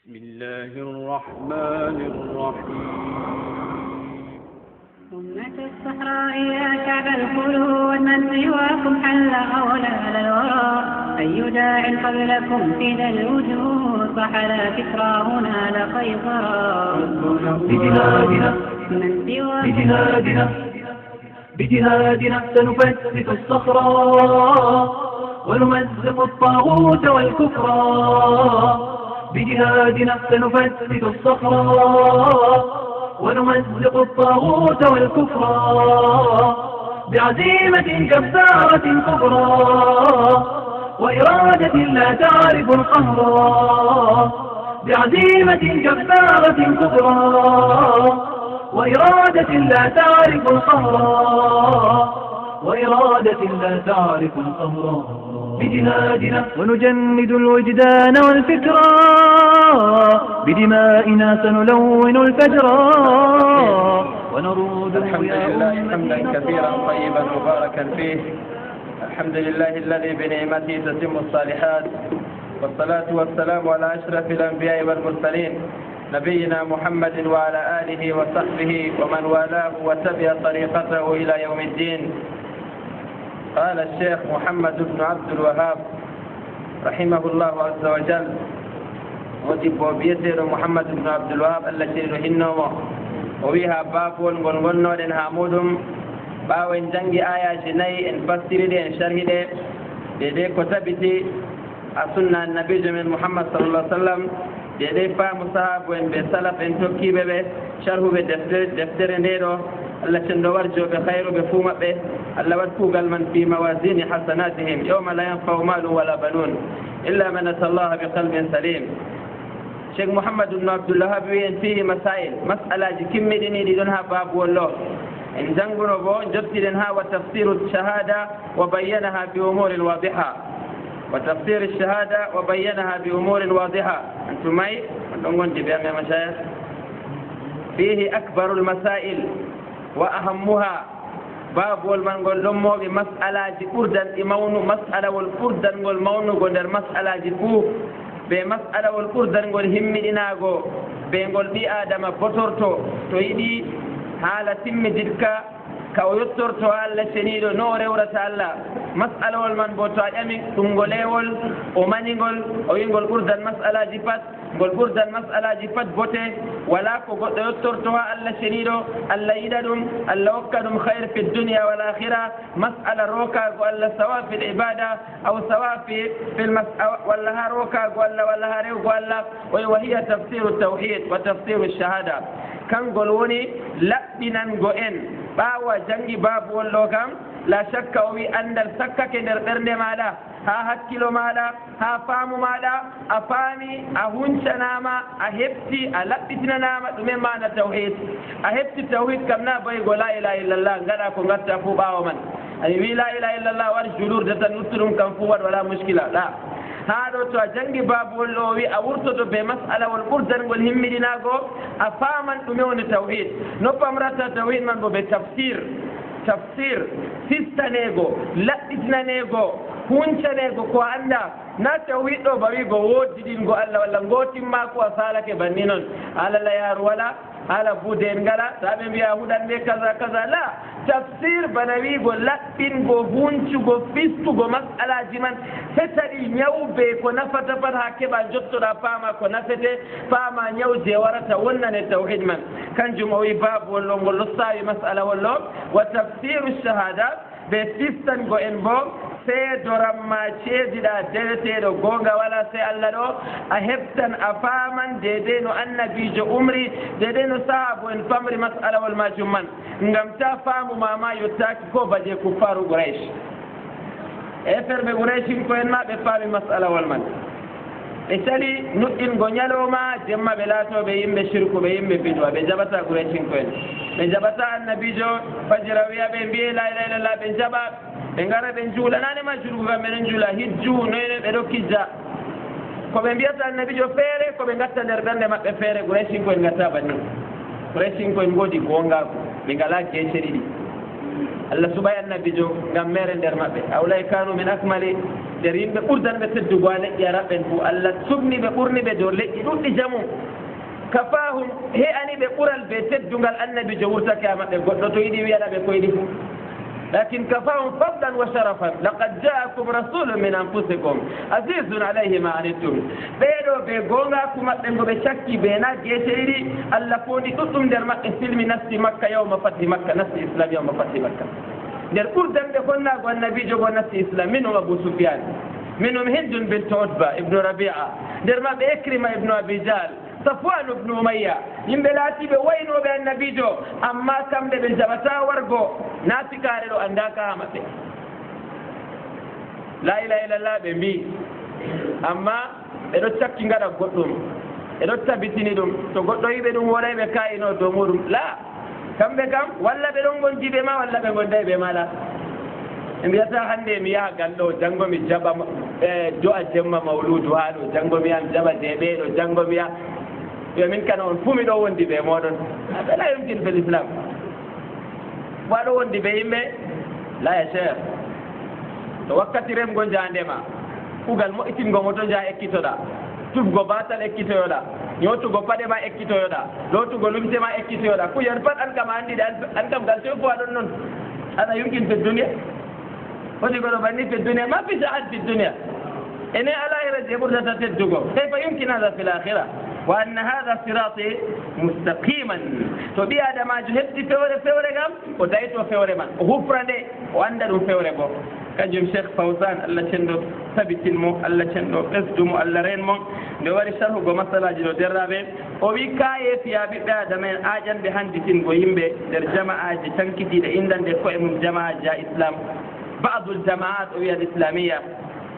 بسم الله الرحمن الرحيم. أمة الصحراء يا شعب الخلود من سواكم حل أولى الورى أي داع قبلكم في ذا الوجود فحلا كسرى هنا لقيصرا بجهادنا سنفتت الصخرة ونمزق الطاغوت والكفر. بجهادنا سنفتت الصخرة ونمزق الطاغوت والكفر. بعزيمة جبارة كبرى وإرادة لا تعرف القهر. بعزيمة جبارة كبرى وإرادة لا تعرف القهر. وإرادة لا تعرف القهر. بجهادنا ونجند الوجدان والفكرة بدمائنا سنلون الفجر ونرود. الحمد لله حمدا كثيرا طيبا مباركا فيه. الحمد لله الذي بنعمته تتم الصالحات، والصلاة والسلام على أشرف الأنبياء والمرسلين نبينا محمد وعلى آله وصحبه ومن والاه وتبع طريقته إلى يوم الدين. قال الشيخ محمد بن عبد الوهاب رحمه الله عز وجل وجب بيسير محمد بن عبد الوهاب التي نهنه وبها باب ونغنو دين حمودم باوين جنگي آية جني ان فسر دي ان شرح دي كتبتي السنة النبي من محمد صلى الله عليه وسلم دي فهم صحاب وين بسلف ان توكي بي شرح دفتر نديرو الله تندور جو بخير بفوم به الله ودفوق من في موازين حسناتهم يوم لا ينفع مال ولا بنون إلا من أتى الله بقلب سليم. شيخ محمد بن عبد الوهاب فيه مسائل مسألة كم ديني لدنها باب والله إن زنقنا بو جبت لنها وتفسير الشهادة وبينها بأمور واضحة. وتفسير الشهادة وبينها بأمور واضحة. أنتم معي؟ أنتم يا مشايخ. فيه أكبر المسائل وأهمها باب والمنقول لمو بمسألة قردن إمون مسألة والقردن والمون قدر مسألة جفوف بمسألة والقردن والهم إناغو بنقول بي آدم بطرتو تويدي حالة تم جدك كو يطرتو على سنيدو نوري ورسالة مسألة والمن بوتو أمي تنقوليول ومنقول وينقول قردن مسألة جفات قل قردن مسألة جفات بوتي ولا فقط يطرتها ألا شريرو ألا يددم ألا وكدم خير في الدنيا والآخرة مسألة روكا ولا سواء في العبادة أو سواء في ولا ها روكا ولا ها ريو وهي تفسير التوحيد وتفسير الشهادة. كان قلوني لا بننقئن باوا جنجي باب واللوكام لا شك وي أن السكة كنرقرن مالا ها هكيلو مالا ها فامو مالا أفامي أهونش ناما أهبتي ألبتنا ناما دمين معنى التوحيد. أهبتي التوحيد كمنا بيقول لا إله إلا الله غدا كون غدا فوبا ومن أي لا إله إلا الله والجلور جتا نترم كم فواد ولا مشكلة لا. هذا تو جنگي باب واللوي أورتو بمسألة والقردن والهم ديناغو أفاما دمين التوحيد نوبا مرتا التوحيد من بتفسير تفسير سيستانيغو لا إتنانيغو huncanego ko anda na tawhid ɗo bawi go woddidingo Allah walla gotimma ko a salake banni noon alala yaaru wala ala budeen ngala saɓe mbiya huɗande kaza kaza la tafsir bana wigo laɓɓingo huncugo fistugo masalaji man hetaɗi ñawbe ko nafata pat ha keɓa jottoɗa paama ko nafete paama ñaw je warata wonnane tawhid man kanjum o wi babu wollo ngol ɗo sawi masala wollo wa tafsiru shahadat ɓe sistango en bo seedoranma ceediɗa deweteɗo gonga wala se Allah ɗo a heftan a faman dede no annabijo umri dede no sahabo en famri masalawol majum man ngam ta faamu mama yottaki ko baje kuffaru Quraysh e ferɓe Qurayshin ko en ma ɓe faami masalawol man ɓe sali nuɗɗingo ñalowma jemma ɓe laatoɓe yimɓe shirku ɓe yimɓe bidwa ɓe jaɓata Qurayshin ko en ɓe jaɓata annabijo fajira wiya ɓe mbiye la ilaha illallah ɓe jaɓa ɓe ngara ɓe juulananema jurgu kam ɓeɗen juula hijju noyne ɓe ɗo kijja ko ɓe mbiyata annabijo feere ko ɓe gatta nder ɓernde maɓɓe feere Qurayshin ko en gatta banni Qurayshin ko en ngoodi gongako ɓe ngala geece ɗiɗi Allah subay annabi jo ngam mere nder mabbe awlay kanu min akmali der yimbe burdan be teddugo leƴƴi araben fu Allah subni be burni be do leƴƴi duddi jamu kafahum he ani be bural be teddungal annabi jo wurtake mabbe goddo to yidi wi'ada be ko yidi fu لكن كفاهم فضلا وشرفا لقد جاءكم رسول من أنفسكم عزيز عليه ما عنتم بيدو بيغونغا كما تنغو بشكي بينا جيشيري الله فوني تطم در مكة سلم نفسي مكة يوم فتح مكة نفسي إسلام يوم فتح مكة در قردن بخنا والنبي جو نفسي إسلام منهم أبو سفيان منهم هند بنت عتبة ابن ربيعة در ما بإكرمة ابن أبي جهل صفوان بن أمية يمبلاتي بوينو بأن النبي جو أما كم ده بالجبتا ورغو ناسي كارلو أنداكا همته لا إله إلا الله بمبي أما إدو تشكي غدا قدوم إدو تبتيني دوم تو قدو يبدون وراي بكاينو دومورم لا كم بكم ولا بدون غنجي بما ولا بدون داي بما لا mbiyata hande mi yaha gallo jango mi jaba do a jemma mawludu haɗo jango mi yam jaba deɓeɗo jango mi ya yo min kana on fumi ɗo wondi ɓe moɗon aɓela yumkin fel islam waɗo wondi ɓe yimɓe la ya cher to wakkati remgo jandema kugal moƴƴitingo moto ja ekkitoɗa tufgo batal ekkitoyoɗa ñotugo paɗe ma ekkitoyoɗa lotugo lumse ma ekkitoyoɗa kuyen pat an kam a andiɗe an kam gal toy fo aɗon noon aɗa yumkin fe dunia ودي قالوا بني في الدنيا ما في سعادة في الدنيا إن الآخرة يقول تتدقوا كيف يمكن هذا في الآخرة وأن هذا صراطي مستقيما تبي هذا ما جهدت فوري قام ودايته فوري من غفرني وأندر فوري بو كجم شيخ فوزان الله شندو ثبت مو الله شندو اسدمو الله رين مو دواري شرح go masalaji do derrabe o wi kaye fiya bibbe adamen ajan be handitin go yimbe der jama'aji tankiti de indande ko e mum jama'aji islam بعض الجماعات الإسلامية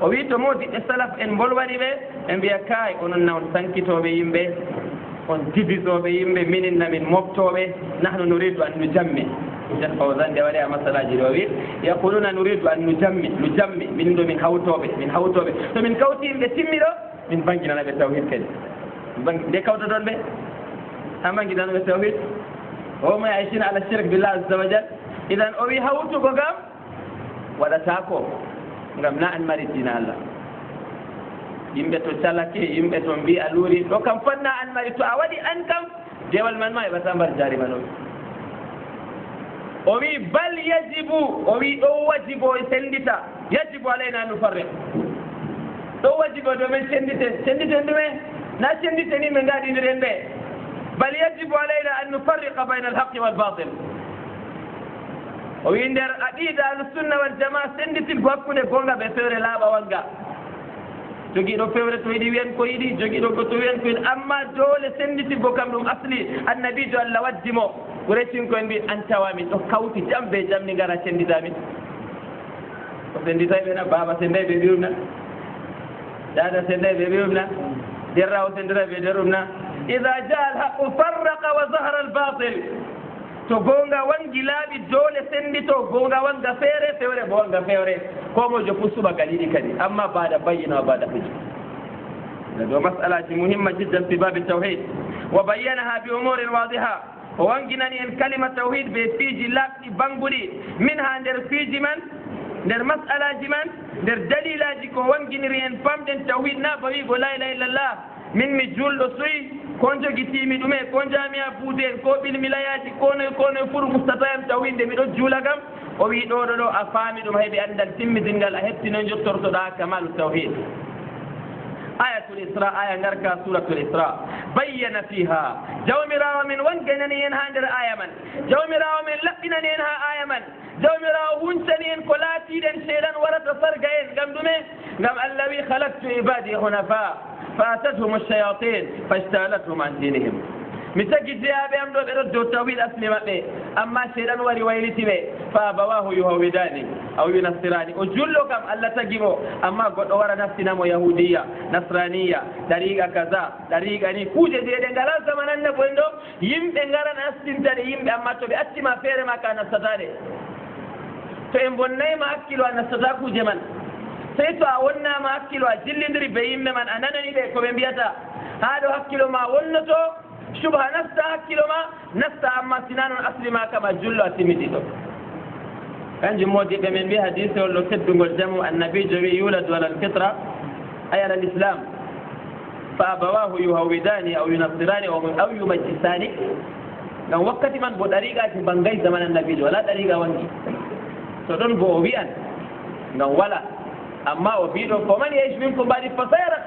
وبيتو موتي السلف إن بولواني بي إن بيكاي وننا ونسنكتو بيمبي ونتبزو بيمبي مننا من مبتو بي نحن نريد أن نجمع شيخ فوزان دي وليها مسألة جلوبي يقولون نريد أن نجمع من هوتو بي فمن كوتي بتمي له من بنجنا نبي التوحيد كده دي كوتو دون بي هم بنجنا نبي التوحيد هم يعيشين على الشرك بالله عز وجل إذن أبي هوتو قام wala tako ngam na an mari dina Allah yimbe to salake yimbe to mbi aluri do kam fanna an mari to awadi an kam dewal man ma e batambar jari mano o wi bal yajibu o wi do wajibo sendita yajibu alaina an nufarriq do wajibo do men sendite ndume na sendite ni men ngadi ndiren be bal yajibu alaina an nufarriqa bayna al-haqqi wal batil o wi nder aqida al-sunna wal jamaa senditil hakkude gonga be fewre laaɓa wanga jogiiɗo fewre to yiɗi wiyen ko yiɗi jogiiɗo ko to wiyen ko yiɗi amma doole senditirgo kam ɗum asli annabijo Allah waddi mo ɓuretin koye mbi an tawamin ɗo kawti jam be jam ni ngara senditamin ko senditay ɓena baaba senday ɓe ɓirum na dada senday ɓe ɓirum na derrawo sendira ɓe derum na ida jaa al-haqqu farraqa wa zahara al-batil to gonga wangi laaɓi doole sendito gonga wanga feere fewre bo wanga fewre ko mojo fu suɓa galɗiɗi kadi amma baada bayyina wa baada huji do mas'alaji muhimma jiddan fi babi tawhid wa bayyanaha bi umurin wadiha o wanginani en kalima tawhid be fiiji laaɓɗi banguɗi min ha nder fiiji man nder mas'alaji man nder dalilaji ko wanginiri en famɗen tawhid na ba wigo la ilaha illallah min mi julɗo soyi ko jogitimi ɗume ko jami'a fuuden ko ɓilmilayaji konoye furu mustatayam tawinde miɗo juula kam o wi ɗo ɗo a faami ɗum hayɓe andal timmidingal a hettino jottortoɗa kamalu tawhid ayatul isra aya ngarka suratul isra bayyana fiha jawmirawo min wanganani en ha nder aya man jawmirawo min laɓɓinani en ha aya man jawmirawo huncani en ko laatiɗen seeɗan warata sarga en ngam ɗume ngam allah wi halaktu ibadi hunafa فأتتهم الشياطين فاجتالتهم عن دينهم متجد يا بهم دو بردو توحيد أصلي مبه أما شيطان وري ويلتي به فأبواه يهوداني أو ينصراني وجلو كم الله تجيبه أما قد ورا نفسنا يهودية نصرانية طريقة كذا طريقة ني كوجة دي دنگالا زمان النبوندو يم دنگالا نستين تاني يم أما تبي أتي ما فير ما كان استداري تو إن بني ما أكلو أن استداكو جمان سيتو أولنا ما أكلوا جلندري بيم من أننا نبي كوبين بيتا هذا أكلوا ما ولنتو شبه نفس أكلوا ما نفس أما سنان أصل ما كما جلوا تمديتو kanjum modi ɓe men mbi hadise ollo teddugol jamu annabijo wi yuladu ala alfitra ay ala l'islam fa abawahu yuhawidani aw yunassirani aw yumajjisani ngam wakkati man bo ɗariqaji bangay zaman annabijo wala ɗariqa wangi to ɗon bo o wi'an ngam wala amma o mbiɗo faman yaish minkum ba'di fa sayara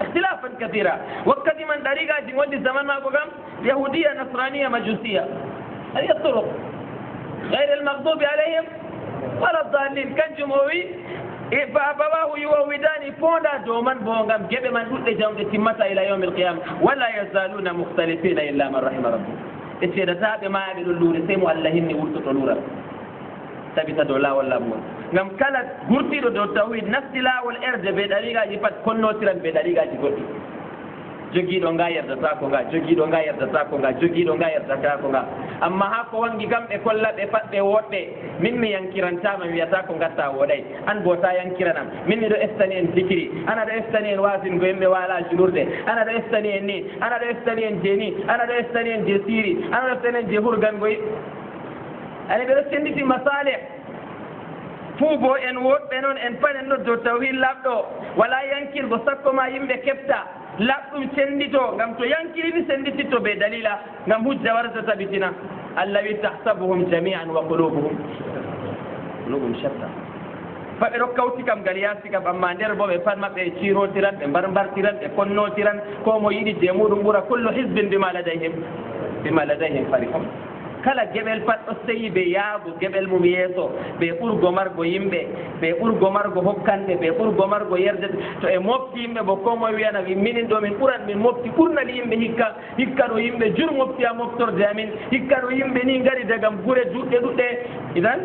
ikhtilafan kathira wakkati man ɗariqaji gondi zaman mako kam yahudiya nasraniya majusiya hadi turuq غير المغضوب عليهم ولا الضالين كان جمهوري فأبواه يوودان فونا دومان بونغام جيب من دود جامد تمتا إلى يوم القيامة ولا يزالون مختلفين إلا من رحم ربه إذا تاب ما يعمل اللور سيمو اللهن ورطة لورا ثابت دولا ولا بون ngam kala gurtiɗo dow tawhid nafsi laawol erde ɓe ɗarigaji pat konnotiran ɓe ɗarigaji goɗɗi jogiiɗo nga yerdata ko nga jogiiɗo nga yerdata ko nga jogiiɗo nga yerdata ko nga amma ha ko wangi kam ɓe kolla ɓe pat ɓe woɗɓe min mi yankirantama mi wiyata ko gatta woɗay an bo ta yankiranam min miɗo estani en zikiri ana ɗo estani en wasingo yimɓe wala julurde ana ɗo estani en ni ana ɗo estani en je ni ana ɗo estani en je siri ana ɗo estani en je hurgangoy ani ɓeɗo senditi masalih fuu bo en woɗɓe noon en panen ɗo dow tawhid laɓɗo wala yankirgo sakko ma yimɓe keɓta laɓɗum sendito ngam to yankirini sendititto ɓe dalila ngam hujja warta tabitina allah wi tahsabuhum jami'an wa qulubuhum shatta fa ɓe ɗo kawti kam ngal yaasi kam amma nder bo ɓe pat maɓɓe cirotiran ɓe mbartiran ɓe konnotiran ko mo yiɗi je muɗum ɓura kullu hisbin bima ladayhim farihun kala geɓel pat ɗo seyi ɓe yaago geɓel mum yeeso ɓe ɓurgo margo yimɓe ɓe ɓurgo margo hokkanɓe ɓe ɓurgo margo yerdete to e mofti yimɓe bo ko moye wiyana minin ɗo min ɓuran min mofti ɓurnani yimɓe hikka ɗo yimɓe jur mofti ha moftorde amin hikka ɗo yimɓe ni ngari dagam gure duɗɗe ɗuɗɗe idan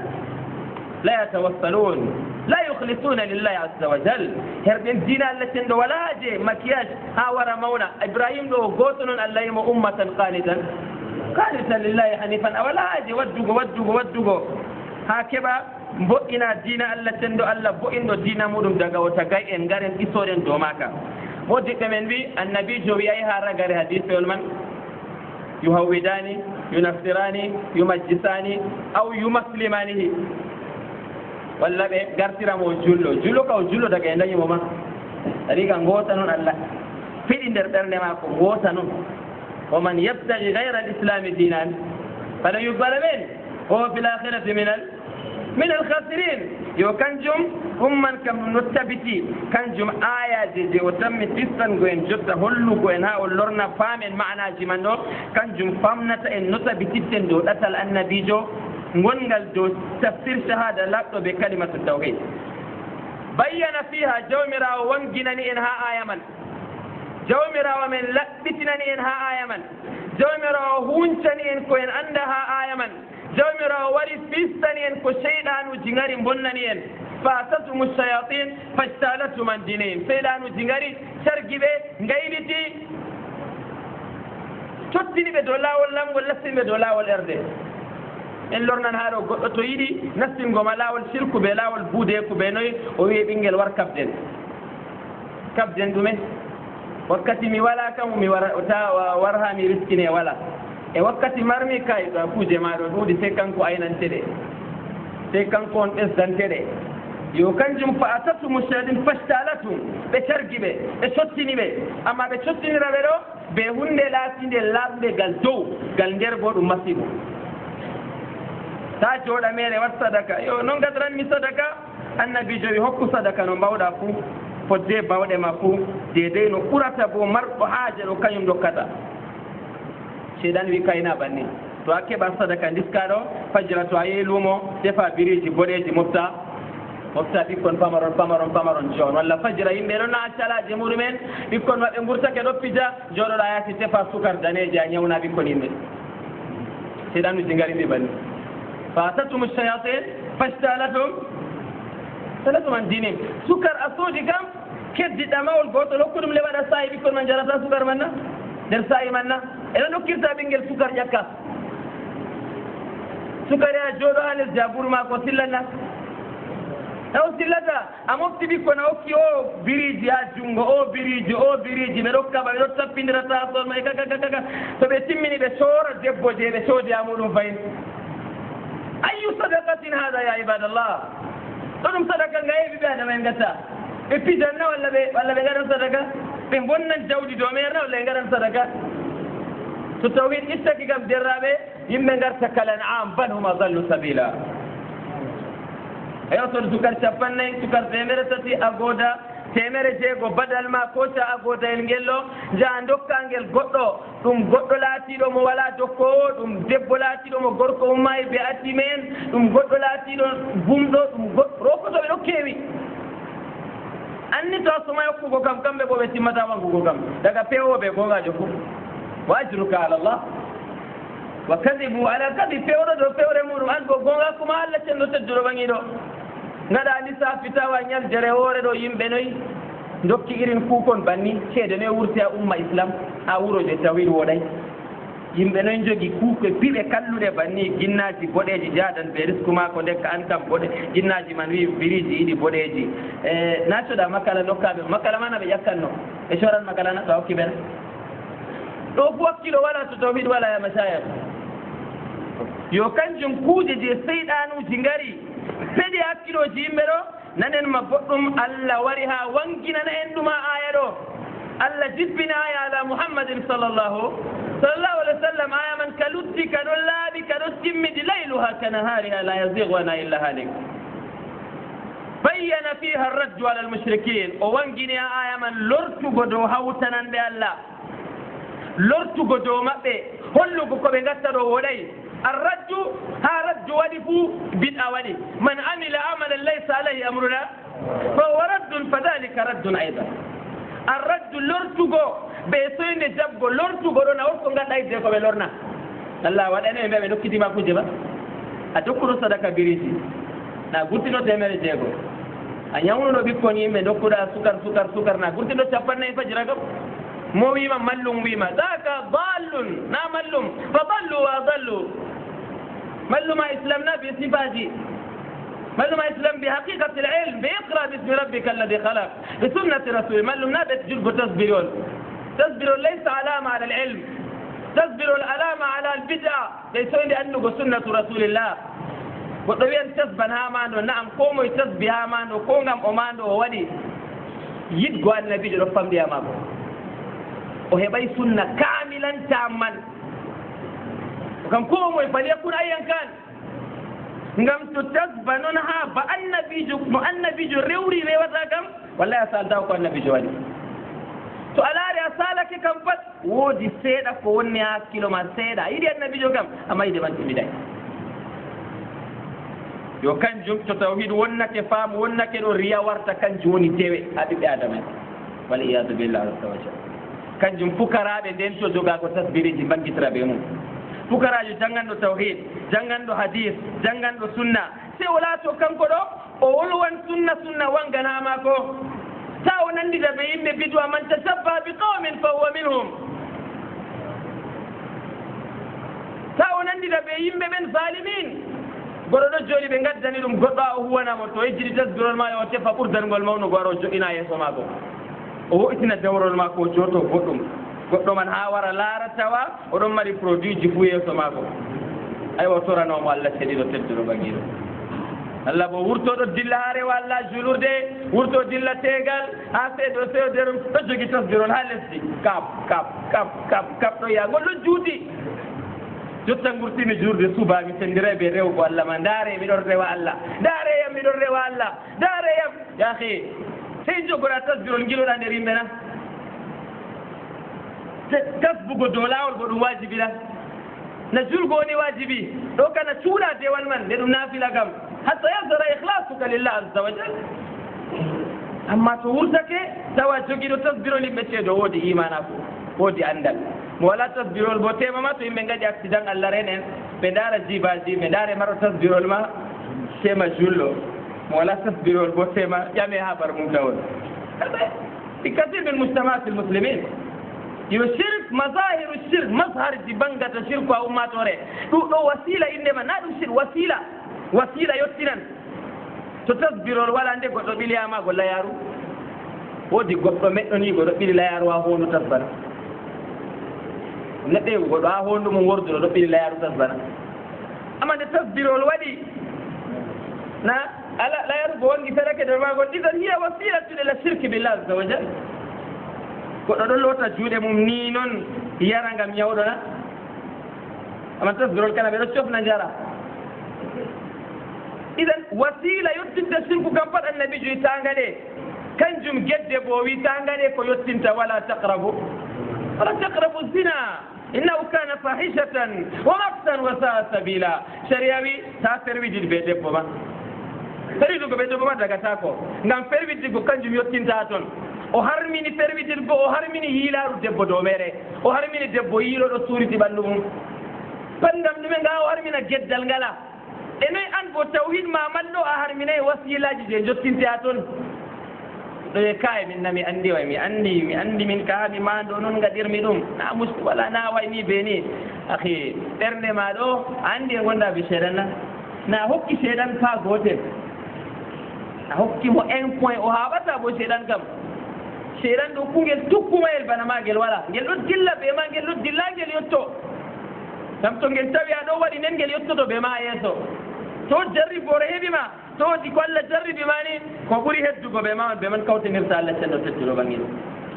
la yatawassalun la yukhlisuna lillahi azza wa jal herɓen dina allah tenɗo wala je makiyage ha wara mawna ibrahim ɗo goto noon allah yimo ummatan qanitan lillahi hanifan a wala haji waddugo ha keɓa mbo'ina dina allah tenɗo allah bo'inɗo dina muɗum daga o tagay en garen isoɗen dow maka modiɓɓe men wi annabijo wiyay ha ragare hadisewol man yuhawidani yunassirani yumajjisani aw yumaslimanihi walla ɓe gartiramo jullo ka o jullo daga e dañimo ma riga goota noon allah fiɗi nder ɓernde mako goota noon ومن يبتغي غير الإسلام دينا فلن يقبل منه وهو في الآخرة من الخاسرين يو كنجم كم نتبتي كنجم آية دي وتم تسن غين جتا هلو غين ها ولورنا فامن معنى جمانو كنجم فامنة إن نتبتي تندو أتل النبي جو نغنغل دو تفسير شهادة لابتو بكلمة التوحيد بيّن فيها جومرا وانجنني إنها آية من jawmirawo men laɓɓitinani en ha aya man jawmirawo huncani en ko en anda ha aya man jawmirawo wari fistani en ko seyɗanuji ngari bonnani en fatatumu shayatin fajtalatum an dinihim seyɗanuji ngari sargi ɓe gayliti cottini ɓe dow lawol lamgol lastini ɓe dow lawol erde en lornan ha ɗo goɗɗo to yiɗi nastingoma lawol sirku ɓe lawol buudeku ɓe noyi o wiye ɓinguel war kabden ɗumen wakkati mi wala kam mi war ha mi riskine wala e wakkati marmi kay kuje maɗo ɗuuɗi sai kanko aynanteɗe sai kanko on ɓesdanteɗe yo kanjum fa atatumu shayatin fashtalatum ɓe cargi ɓe ɓe sottini ɓe amma ɓe sottinira ɓe ɗo ɓe hunde laatinde laɓɓe gal dow gal nder bo ɗum masibo ta jooɗa mere wat sadaka yo noon gadranmi sadaka annabijo wi hokku sadaka no mbawɗa fuu fodde bawɗe ma fuu dedey no ɓurata bo marɗo haaje ɗo kañum dokkata seeɗan wi kayna banni to a keɓa sadaka diskaɗo fajira to a yehi luumo defa biriji boɗeji mofta ɓikkon pamaron jon walla fajira yimɓe ɗo naa calaje muɗumen ɓikkon maɓɓe gurtake ɗo pija joɗoɗa yaasi tefa sukar daneji a ñawna ɓikkon yimɓe seeɗan uji ngarimɓe banni fa tatum shayatin fastalatum an dinim sukar a soodi kam keddiɗa mawol gotol hokkuɗum le waɗa sayi ɓikkon man jarata sukar manna nder sayi manna eɗon hokkirta ɓinguel sukar ƴakka sukar ya jooɗo ha les jaburu ma ko sillanna taw sillata a mofti ɓikkon a hokki o biriji ha junngo o biriji ɓe ɗo kaɓa ɓe ɗo tappindira tasol ma e kaka to ɓe timmini ɓe soora debbo je ɓe soodi ha muɗum fayin أي صدقة هذا يا عباد الله تنم صدقة غير بهذا ما ينقطع إبتدنا ولا بغير صدقة بنبون الجودي دوميرنا ولا بغير صدقة التوحيد إستكي كم درابة يمن غير سكال الأنعام بل هم ضلوا سبيلا أيوة تذكر شفنا تذكر تمرتي أغودا temere jego badal ma koca agoda el ngello ja dokka ngel goddo dum goddo laatido mo wala dokko dum debbo laatido mo gorko ummay be atti men dum goddo laatido bumdo dum roko to be do kewi anni to so may ko kam kambe bo be timata wangu ko kam daga pewo be ko gajo fu wajruka ala Allah wa kadhibu ala kadhib pewo do pewre muru an go gonga kuma Allah cendo teddo bangido ngada ni sa fitawa nyal jere hore do yimbe noy dokki irin kukon banni cede ne wurti a umma islam a wuro je tawhid woday yimbe noy jogi kuko bibe kallude banni ginnaji bodeji jadan be risku ma ko dekka an kam bode ginnaji man wi biriji idi bodeji nato da makala dokkabe makala mana be yakkanno e shoran makala na tawki ben do fu wakkilo wala to tawhid wala ya mashayikh yo kanjum kuje je seydanu jingari sedi hakkilo jimbero nanen ma boddum Allah wari ha wangina na enduma aya do Allah jibbina aya ala Muhammadin sallallahu alaihi wasallam aya man kalutti kadollabi kadostimmi layluha kanahariha la yazighu ana illa halik bayyana fiha ar-radd ala al-mushrikeen o wangini aya man lortu godo hawtanan be Allah lortu godo mabbe hollugo ko be gatta do woday الرج ها رج ودفو بدء ودي من عمل عملا ليس عليه أمرنا فهو رد فذلك رد أيضا الرج لورتوغو بيسوين جابغو لورتوغو رونا ورسون غادا يديكو بلورنا الله ودانا يمبي دوكيتي ما كوجيبا اتوكرو صدقه بيريتي na gurtino temere jego anyawno no bikkoni yimbe dokkuda sukar na gurtino capanna e fajira gam mo wima mallum wima daka dallun na mallum fa dallu wa dallu ملما إسلامنا بصفاته ملما إسلام بحقيقة العلم بإقرأ باسم ربك الذي خلق بسنة رسول ملما بتجرب تصبرون ليس علامة على العلم تصبروا العلامة على البدع ليس لأنه سنة رسول الله وطبيعا تسبن هامان ونعم قوموا يتسبي هامان وقوموا أمان وولي يدقوا النبي رفهم دي أمامه وهي سنة كاملا تاما kam ko moy falyakun ayyan kan ngam to tasbanunha ba annabiju rewri rewata kam wallahi asalta ko annabiju wadi to alaari asalake kam pat wodi seeda ko wonni hakkilo ma seeda yidi annabiju kam amma yide man timidai yo kanjum to tawhid wonnake faam wonnake do riya warta kanjum woni tewe habibe adama wal iyad billahi tawajjal kanjum fukarabe den to joga ko tasbiriji bangitira be mum fukarajo jangando tawhid jangando hadith jangando sunna se wala to kanko do o wolwan sunna wangana ma ko taw nandi da be yimbe bidwa man tasabba bi qaumin fa huwa minhum taw nandi da be yimbe ben zalimin goro do joli be gaddani dum goddo o huwana mo to ejiri tasbirol ma yo tefa burdangol mawno goro jogina yeso mako o itina dawrol mako joto boddum goddo man ha wara laratawa odon mari produit ji fu yeso mako ay o torano mo Allah sedido teddo bangido Allah bo wurto do dillare walla julurde wurto dilla tegal ha sedo derum to jogi tasbirol halesti kap to ya gollo juuti jotta ngurtini jurde suba mi sendirebe rew ko Allah man dare mi don rewa Allah dare yam mi don rewa Allah dare yam ya akhi sey jogora tasbirol ngilo da nder yimbe na tasbugo dolawol go dum wajibi la na julgo ni wajibi do kana tuula de wal man de dum nafila gam hatta yazra ikhlasuka lillah azza wa jalla amma to wurtake tawa jogido tasbiro ni bete do wodi imana ko wodi andal mo wala tasbirol bo tema ma to yimbe ngadi accident Allah renen be dara jibaji be dare maro tasbirol ma tema jullo mo wala tasbirol bo tema jame habar mum dawol بكثير من مجتمعات المسلمين يشرك مظاهر الشرك مظهر دبنغة الشرك وأمات وري دو وسيلة إنما نادو شرك وسيلة يوتينا تتصبر ولا عندك قد بلي أما قل لا يارو ودي قد مئني قد بلي لا يارو أهون تصبر نتيو قد أهون من ورد قد بلي لا يارو تصبر amma nde tasbirol waɗi na ala la yargo wangi sadaka nder magol idan hiya wasilatu ila shirki billah azza wa jal goɗɗo ɗon loota juuɗe mum ni noon yara ngam ñawɗo na amma tasbirol kana ɓe ɗo cofna jara idan wasila yottinte shirku kam pat annabijo yitanga ɗe kanjum gedde bo witanga ɗe ko yottinta wala taqrabu zina innahu kana fahishatan wa maqtan wa saa sabila sharia wi ta ferwidide ɓe debbo ma ferwidugo ɓe debbo ma dagata ko ngam ferwiddigo kanjum yottinta toon o harmini ferwidirgo o harmini hiilaru debbo dow mere o harmini debbo yiiloɗo suuriti ɓanndu mum pandam ɗume nga o harmina geddal ngala e noyi an bo tawhid ma malɗo a harminayi wasilaji je jottinte a toon ɗo e kaye min na mi anndi way mi anndi min ka mi ma ɗo noon gaɗirmi ɗum na musti wala na wayni be ni ahi ɓernde ma ɗo a anndi e gonɗa bi seeɗan na hokki seeɗan pa gootel a hokkimo 1 point o haɓata bo seeɗan kam seeɗan ɗo kungel tukkumayel bana ma ngel wala ngel ɗo dilla ɓe ma ngel ɗo dilla ngel yetto gam to ngel tawi a ɗo waɗi nen ngel yettoto ɓe ma yeeso to jarribore heɓima to di ko Allah jarribi mani ko ɓuri heddugo ɓe ma ɓe man kawtinirta Allah cenɗo tedduɗo ɓangel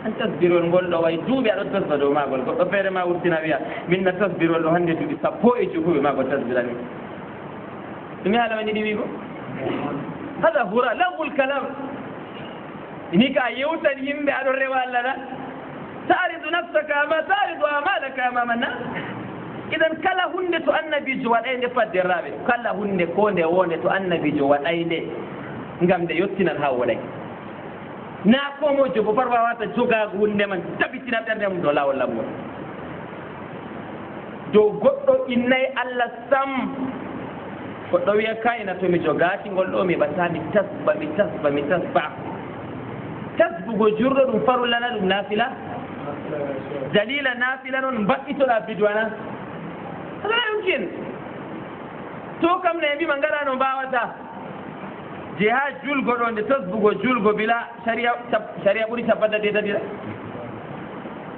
an tasbirol ngol ɗo way duuɓi aɗo tasba dow magol goɗɗo feere ma wurtina wiya min na tasbirol ɗo hannde duuɓi 14 mago tasbirani ɗumi haala wani ɗi wigo hada hura lagul kalam ni ka yewtan yimɓe aɗo rewa Allah na ta'ridu nafsaka ama ta'ridu amalaka amama nas idan kala hunde to annabijo waɗay nde fadderraɓe kala hunde ko nde wonde to annabijo waɗay nde ngam nde yottinan ha woɗay na komojo bo par wawata jogago hunde man tabitina ɓerde mum dow lawol lammol dow goɗɗo innayi Allah sam goɗɗo wiya kayna tomi jogaki ngol ɗo mi ɓata mi tasba tasbugo jurɗo ɗum farullana ɗum nafila dalila nafila noon mbaɗɗitoɗa bidwana ala yumkin to kam ne mbima ngara no mbawata je ha julgo ɗo nde tasbugo julgo bila sharia ɓuuri capanɗe tati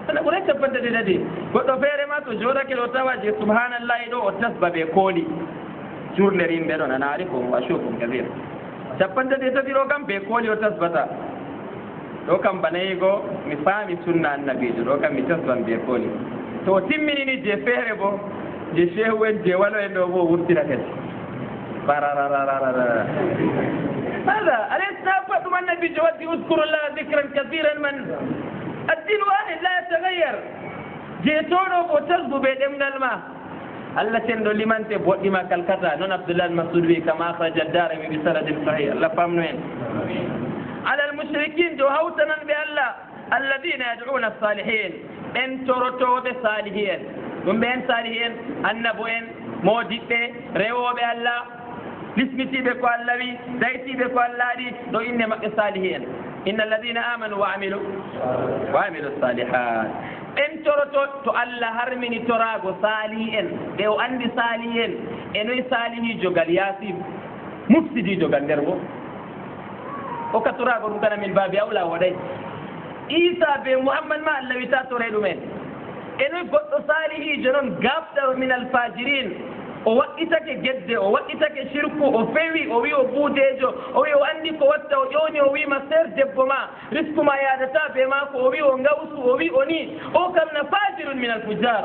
ana ɓuuray capanɗe tati goɗɗo feere ma to joɗake ɗo tawa je subhanallahi ɗo o tasba ɓe kooli jurner yimɓe ɗon ana ari ko washukum kabir capanɗe tati ɗo kam ɓe kooli o tasbata ɗo kam banayigo mi faami sunna annabijo ɗo kam mi tasban ɓe kooli to timminini je feere bo je shehu en je walo en ɗo bo wurtina kadi bararararara hada alaysa faɗum annabijo waddi uskurullah dicran kathiran man addin wahid la yatagayyar je toɗo ko tasbu ɓe ɗemgal ma Allah cenɗo limante boɗɗima kalkata noon Abdoullah Masud wi kama akhraja ad-Darimi bi sanadin sahih Allah famno en ala al-mushrikin jo hawtanan ɓe Allah alladina yad'una as-salihin en torotoɓe salihin ɗum ɓe en salihin annabo en modiɓɓe rewoɓe Allah lismitiɓe ko Allah wi daytiɓe ko Allah ɗi ɗo inde maɓɓe salihin inna alladina amanu wa amilu salihat en toroto to Allah harmini torago salihi en ɓe o andi salihi en enoyi salihi jogal yasim mufsidi jogal nder bo o ka torago ɗum kana min babi awla waɗay Isa be Muhammad ma Allah wita tore ɗumen enoyi goɗɗo salihijo noon gafɗaro min alfajirin o waɗɗitake gedde o waɗɗitake shirku o fewi o wi o buudejo o wi o andi ko watta o ƴowni o wima ser debbo ma risku ma yadata be mako o wi o gawsu o wi o ni o kam na fajirun min alfujar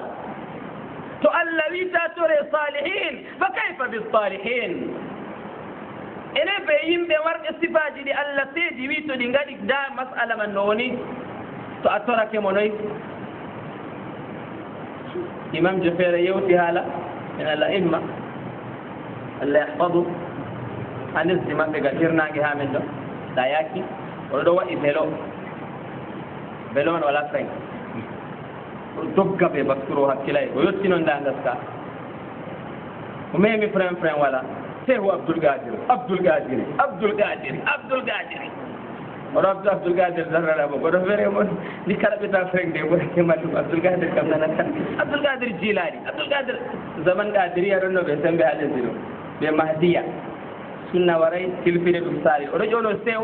to Allah wita tore salihin fa kayfa bisalihin ene ɓe yimɓe warɗe sifaji ɗi Allah seedi wi to ɗi gaɗi da masala man no woni to a torake mo noyi imam jo feere yewti haala min al-a'imma Allah yahfadu anisdi maɓɓe ga tirnage ha men ɗo sa yaki oɗo ɗo waɗi belo man wala frein o dogga ɓe bakturo hakkilay o yetti noon nda gaska o memi frein wala Sheikh Abdul Qadir oɗo Abdul Qadir darrala mo oɗo feere mon ni kala ɓeta freng de ɓorake mallum Abdul Qadir kam nanata Abdul Qadir Jilani Abdul Qadir zaman Qadiriya ɗon no ɓe sembe ha lesdi ɗo ɓe Mahdiya sunna waray tilfine ɗum sali oɗo ƴewno Sheikh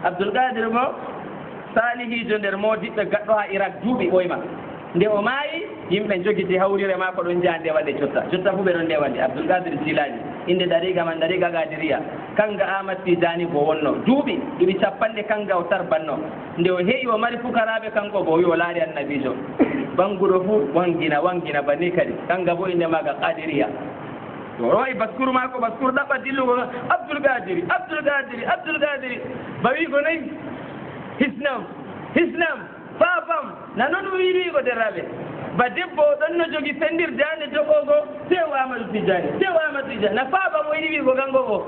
Abdul Qadir mo salihijo nder modiɓɓe gaɗɗo ha Irak duuɓi ɓoyma nde o maayi yimɓe jogiti hawrire ma ko ɗon jande waɗe jotta fu ɓe ɗon ndewande Abdoulkadir Jilani inde dariga man dariga gadiriya kanga Ahmad Tijani bo wonno duuɓi ɗuɗi capanɗe kanga o tarbanno nde o heeƴi o mari fukaraɓe kanko bo o wi o laari annabijo banguɗo fu wangina banni kadi kanga bo inde maga Kadiriya to royi baskuru ma ko baskuru ɗaɓɓa dillugo Abdoulkadiri ba wi ko nayi hisnam fafam na noon wiiri ko derraɓe ba debbo ɗon no jogi fendirde hande jogogo Sew Amadou Tidiane na faaba mo yiɗi wi ko kanko o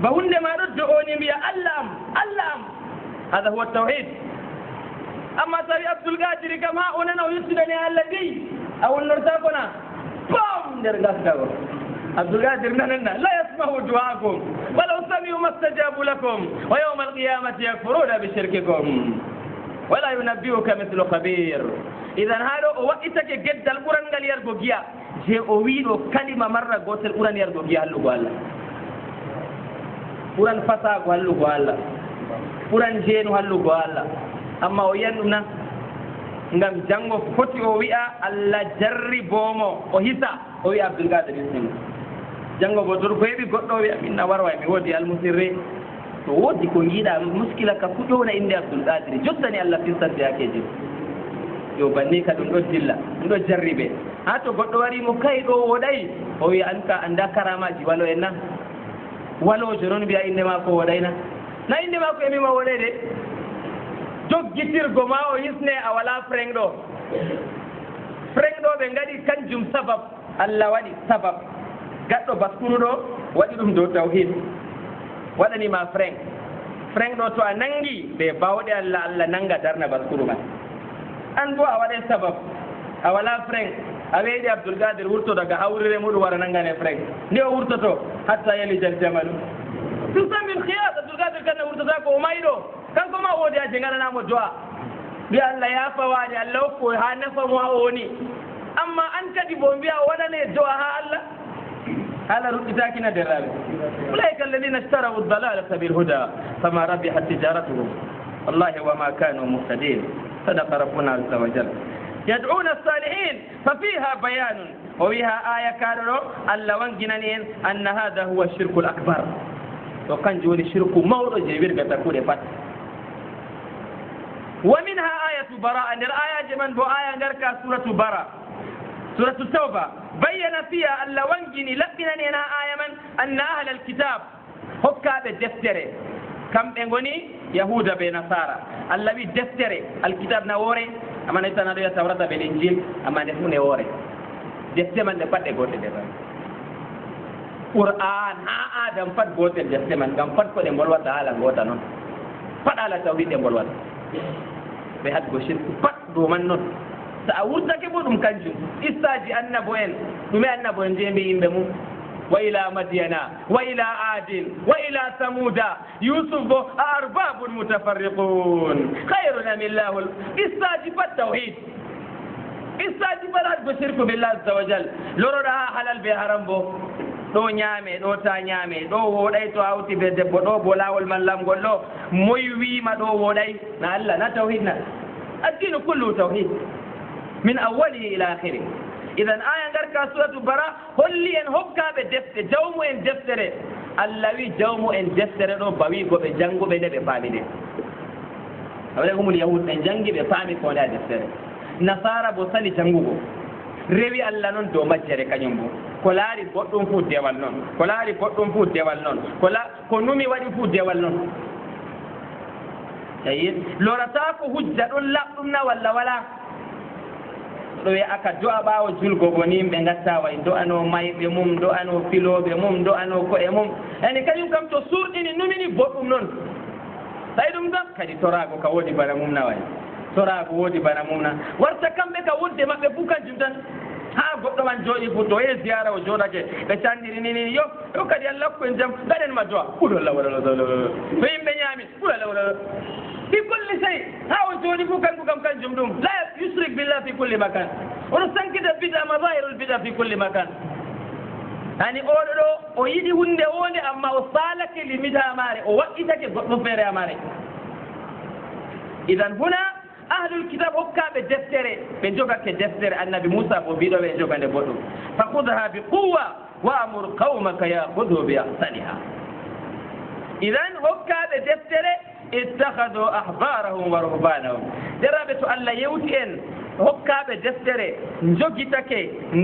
ba hunde ma ɗo do'oni mbiya Allah am hada huwa tawhid amma tawi Abdoulkadiri kam ha o nana o yettudani Allah dey a wonnorta kona bom nder gaskago Abdoulkadir nananna la yasmahu du'aakum walaw sami'u mastajabu lakum wa yawma alqiyamati yakfuruna bi shirkikum wala yunabbi'uka mithlu khabir idan haɗo o waɗitake geddal ɓurangal yargo giya je o wiɗo kalima marra gotel ɓuran yargo giya hallugo Allah ɓuran fasago hallugo Allah ɓuran jeenu hallugo Allah amma o yiyan ɗum na ngam janngo foti o wi'a Allah jarribomo o hisa o wi'a Abdoulkadir hisnimo janngo bo tor ko heɓi goɗɗo o wi'a minna warway mi woodi almusirre to woodi ko jiiɗa muskila ka fu ƴowna inde Abdoulkadiri jottani Allah firsande hakeji yo banni ka ɗum ɗo dilla ɗum ɗo jarriɓe ha to goɗɗo warimo kay ɗo woɗay o wiya an ka anda karamaji walo en na walojo noon mbiya inde ma ko woɗayna na inde ma ko emima woɗay de doggitirgo ma o hisne a wala frengɗo ɓe ngaɗi kanjum sabab Allah waɗi sabab gaɗɗo baskuru ɗo waɗi ɗum dow tawhid waɗanima freng ɗo to a nangi ɓe bawɗe Allah nanga darna baskuru man an bo a waɗe sabab a wala freng a weeɗi Abdoulkadir wurto daga hawrire muɗum wara nangane freng nde o wurtoto hatta yalijal jamalu tusamin khiyat Abdoulkadir kanne wurtota ko o mayiɗo kanko ma woodi aje ngaɗanamo du'a mbiya Allah yafawaade Allah hokko ha nafamo ha o woni amma an kadi bo mbiya o waɗane du'a ha Allah هذا رؤيتاكنا درابي أولئك الذين اشتروا الضلالة بالهدى فما ربحت تجارتهم والله وما كانوا مهتدين صدق ربنا عز وجل يدعون الصالحين ففيها بيان وفيها آية كارلو ألا وانجنانين أن هذا هو الشرك الأكبر وكان جولي الشرك موضع جبير تكون فات ومنها آية براءة الآية جمن بو آية نركا سورة براءة سورة التوبة بين فيها ألا وانجني لقنني هنا آية من أن أهل الكتاب هكا بالدفتر كم بنغني يهود بنصارى الذي دفتر الكتاب نوري أما نتنا ريا توراة بالإنجيل أما نفون نوري دفتر من دفت غوتة دفت قرآن آدم فت غوتة دفتر من كم فت كل مولوة تعالى غوتة نون فت على توحيد مولوة بهاد غشير فت دومان نون سأورتك بودم كنجم إستاجي النبوين دمي النبوين جيمي يمبمو وإلى مدينة وإلى عاد وإلى ثمود يوسف أرباب متفرقون خير من الله إستاجي فالتوحيد إستاجي فالهد بشرك بالله عز وجل لورها حلال بحرم بو ɗo ñaame ɗo ta ñaame ɗo woɗay to hawti be debbo ɗo bo lawol man lamgol ɗo moy wiima ɗo woɗay na Allah na tawhid na addinu kullu tawhid من أوله إلى آخره إذا آية غير سورة براء هولي إن هكا بدفتر جومو إن دفتر الذي جومو إن دفتر نو بويغو بجانغو بني بفامي دي أولئكم اليهود إن جانغي بفامي كونا دفتر نصارى بوصلي جانغو rewi Allah non do majjere kanyum bo ko laari goddum fu dewal non ko numi wadi fu dewal non tayi lorata ko hujja don labdum na wala ɗo wi aka do'a ɓaawo julgo goni ɓe gatta way do'ano mayɓe mum do'ano filoɓe mum do'ano ko'e mum yani kañum kam to surɗini numini boɗɗum noon tawi ɗum kam kadi torago ka woodi bana mum na way torago woodi bana mum na warta kamɓe ka wodde maɓɓe fuu kanjum tan ha goɗɗo man jooɗi fu to ye ziyara o jooɗake ɓe candiri nini yo kadi Allah ko en jaam gaɗenma do'a ɓuɗolla waɗa to yimɓe ñaami ɓuɗolla في كل شيء هاو جوني بوكان بوكان كان جمدوم لا يشرك بالله في كل مكان ونسان كده بدأ مظاهر البدع في كل مكان يعني أولو ويدي هندي أولي أما وصالك لمدها ماري ووقتك بفير يا ماري إذن هنا ahlul kitab hokkaɓe deftere ɓe jogake deftere annabi moussa bo mbiɗo ɓe jogande goɗɗum fa khudha bi quwa wa amur qawmaka yahudu bi ahsaniha idan hokkaɓe deftere ittahadu ahbarahum wa ruhbanahum deraɓe to allah yewti en hokkaɓe deftere jogitake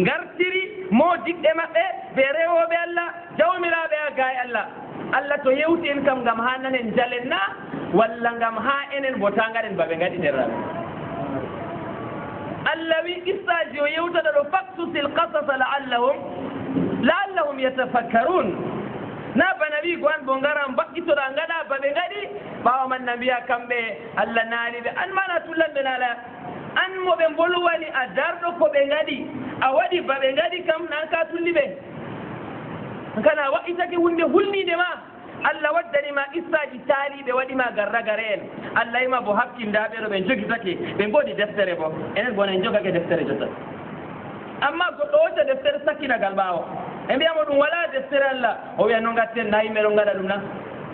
gartiri modiɓɓe maɓɓe ɓe rewoɓe allah jawmiraɓe a gaye allah allah to yewti en kam gam ha nanen jalen na walla gam ha enen bo tagaɗen baɓe gaɗi deraɓe allah wi qissaji o yewtata ɗo faksusil qasasa laallahum yatafakkarun na bana wi go an bo garan baqqitoɗa gaɗa baɓe gaɗi ɓawa man na mbiya kamɓe allah naaliɓe an mana tullanɓe naala an moɓe bolwani a darɗo ko ɓe gaɗi a waɗi baɓe gaɗi kam nan ka tulli ɓe kana wa'itake hunde hulnide ma allah waddanima issaji taaliɓe waɗima garragare en allah yima bo hakkindaɓe ɗo ɓe jogitake ɓe godi deftere bo enen bona en jogake deftere jotta amma goɗɗo wocca deftere sakkinagal ɓaawo e mbiyamo ɗum wala deftere allah o wiya no gatten na yimɓe ɗon gaɗa ɗum na